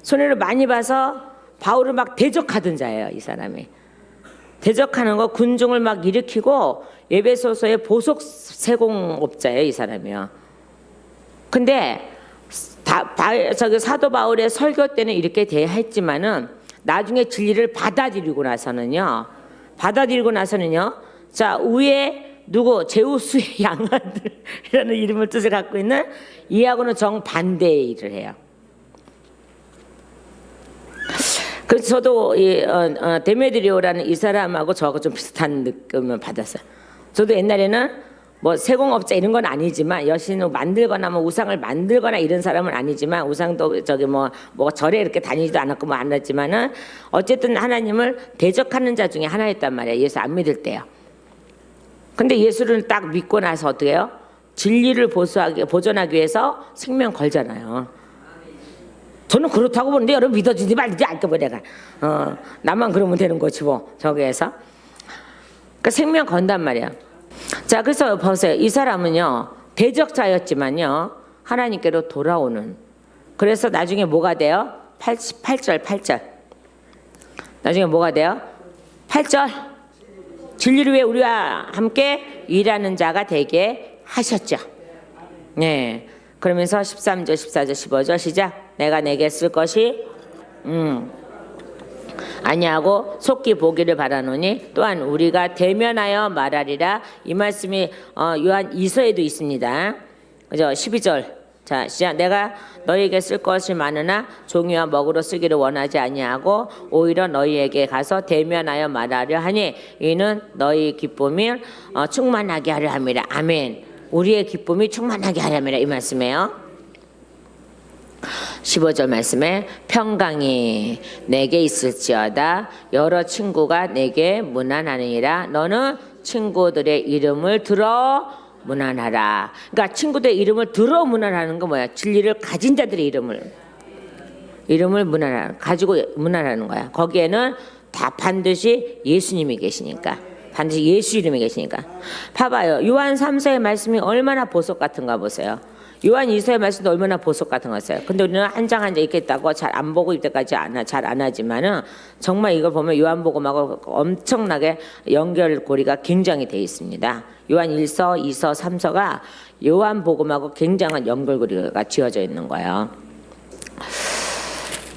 Speaker 1: 손해를 많이 봐서 바울을 막 대적하던 자예요, 이 사람이. 대적하는 거 군중을 막 일으키고 에베소서의 보석 세공업자예요, 이 사람이요. 근데 사도 바울의 설교 때는 이렇게 대했지만은 나중에 진리를 받아들이고 나서는요. 자 위에 누구 제우스의 양아들이라는 이름을 뜻을 갖고 있는 이하고는 정반대의 일을 해요. 그래서 저도 데메드리오라는 이 사람하고 저하고 좀 비슷한 느낌을 받았어요. 저도 옛날에는 뭐 세공업자 이런 건 아니지만 여신을 만들거나 뭐 우상을 만들거나 이런 사람은 아니지만 우상도 뭐 절에 이렇게 다니지도 않았고 뭐 안 했지만은 어쨌든 하나님을 대적하는 자 중에 하나였단 말이에요. 예수 안 믿을 때요. 근데 예수를 딱 믿고 나서 어떻게 해요? 진리를 보존하기 위해서 생명 걸잖아요. 저는 그렇다고 보는데 여러분 믿어주지 말지 알게 뭐 내가 나만 그러면 되는 거지 뭐 저기에서 그러니까 생명 건단 말이야. 자 그래서 보세요. 이 사람은요 대적자였지만요 하나님께로 돌아오는. 그래서 나중에 뭐가 돼요? 8절 나중에 뭐가 돼요? 8절 진리를 위해 우리와 함께 일하는 자가 되게 하셨죠. 네. 그러면서 13절 14절 15절 시작. 내가 내게 쓸 것이 아니하고 속히 보기를 바라노니 또한 우리가 대면하여 말하리라. 이 말씀이 요한 2서에도 있습니다. 그죠? 12절 자 시작. 내가 너희에게 쓸 것이 많으나 종이와 먹으로 쓰기를 원하지 아니하고 오히려 너희에게 가서 대면하여 말하려 하니 이는 너희 기쁨이 충만하게 하려 함이라. 아멘. 우리의 기쁨이 충만하게 하려 함이라 이 말씀이에요. 15절 말씀에 평강이 내게 있을지어다 여러 친구가 내게 문안하느니라. 너는 친구들의 이름을 들어 문안하라. 그러니까 친구들의 이름을 들어 문안하는 거 뭐야? 진리를 가진 자들의 이름을 가지고 문안하는 거야. 거기에는 다 반드시 예수님이 계시니까. 반드시 예수 이름이 계시니까. 봐봐요. 요한 3서의 말씀이 얼마나 보석 같은가 보세요. 요한 2서의 말씀도 얼마나 보석 같은 거였어요. 근데 우리는 한 장 한 장 읽겠다고 잘 안 보고 이때까지 잘 안 하지만은 정말 이걸 보면 요한복음하고 엄청나게 연결고리가 굉장히 돼 있습니다. 요한 1서, 2서, 3서가 요한복음하고 굉장한 연결고리가 지어져 있는 거예요.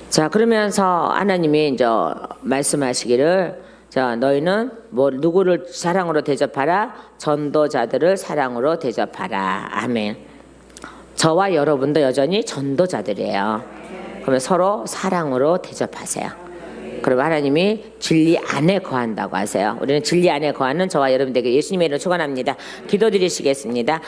Speaker 1: 자 그러면서 하나님이 이제 말씀하시기를 자 너희는 뭐 누구를 사랑으로 대접하라? 전도자들을 사랑으로 대접하라. 아멘. 저와 여러분도 여전히 전도자들이에요. 그러면 서로 사랑으로 대접하세요. 그러면 하나님이 진리 안에 거한다고 하세요. 우리는 진리 안에 거하는 저와 여러분들에게 예수님의 이름으로 축원합니다. 기도드리시겠습니다.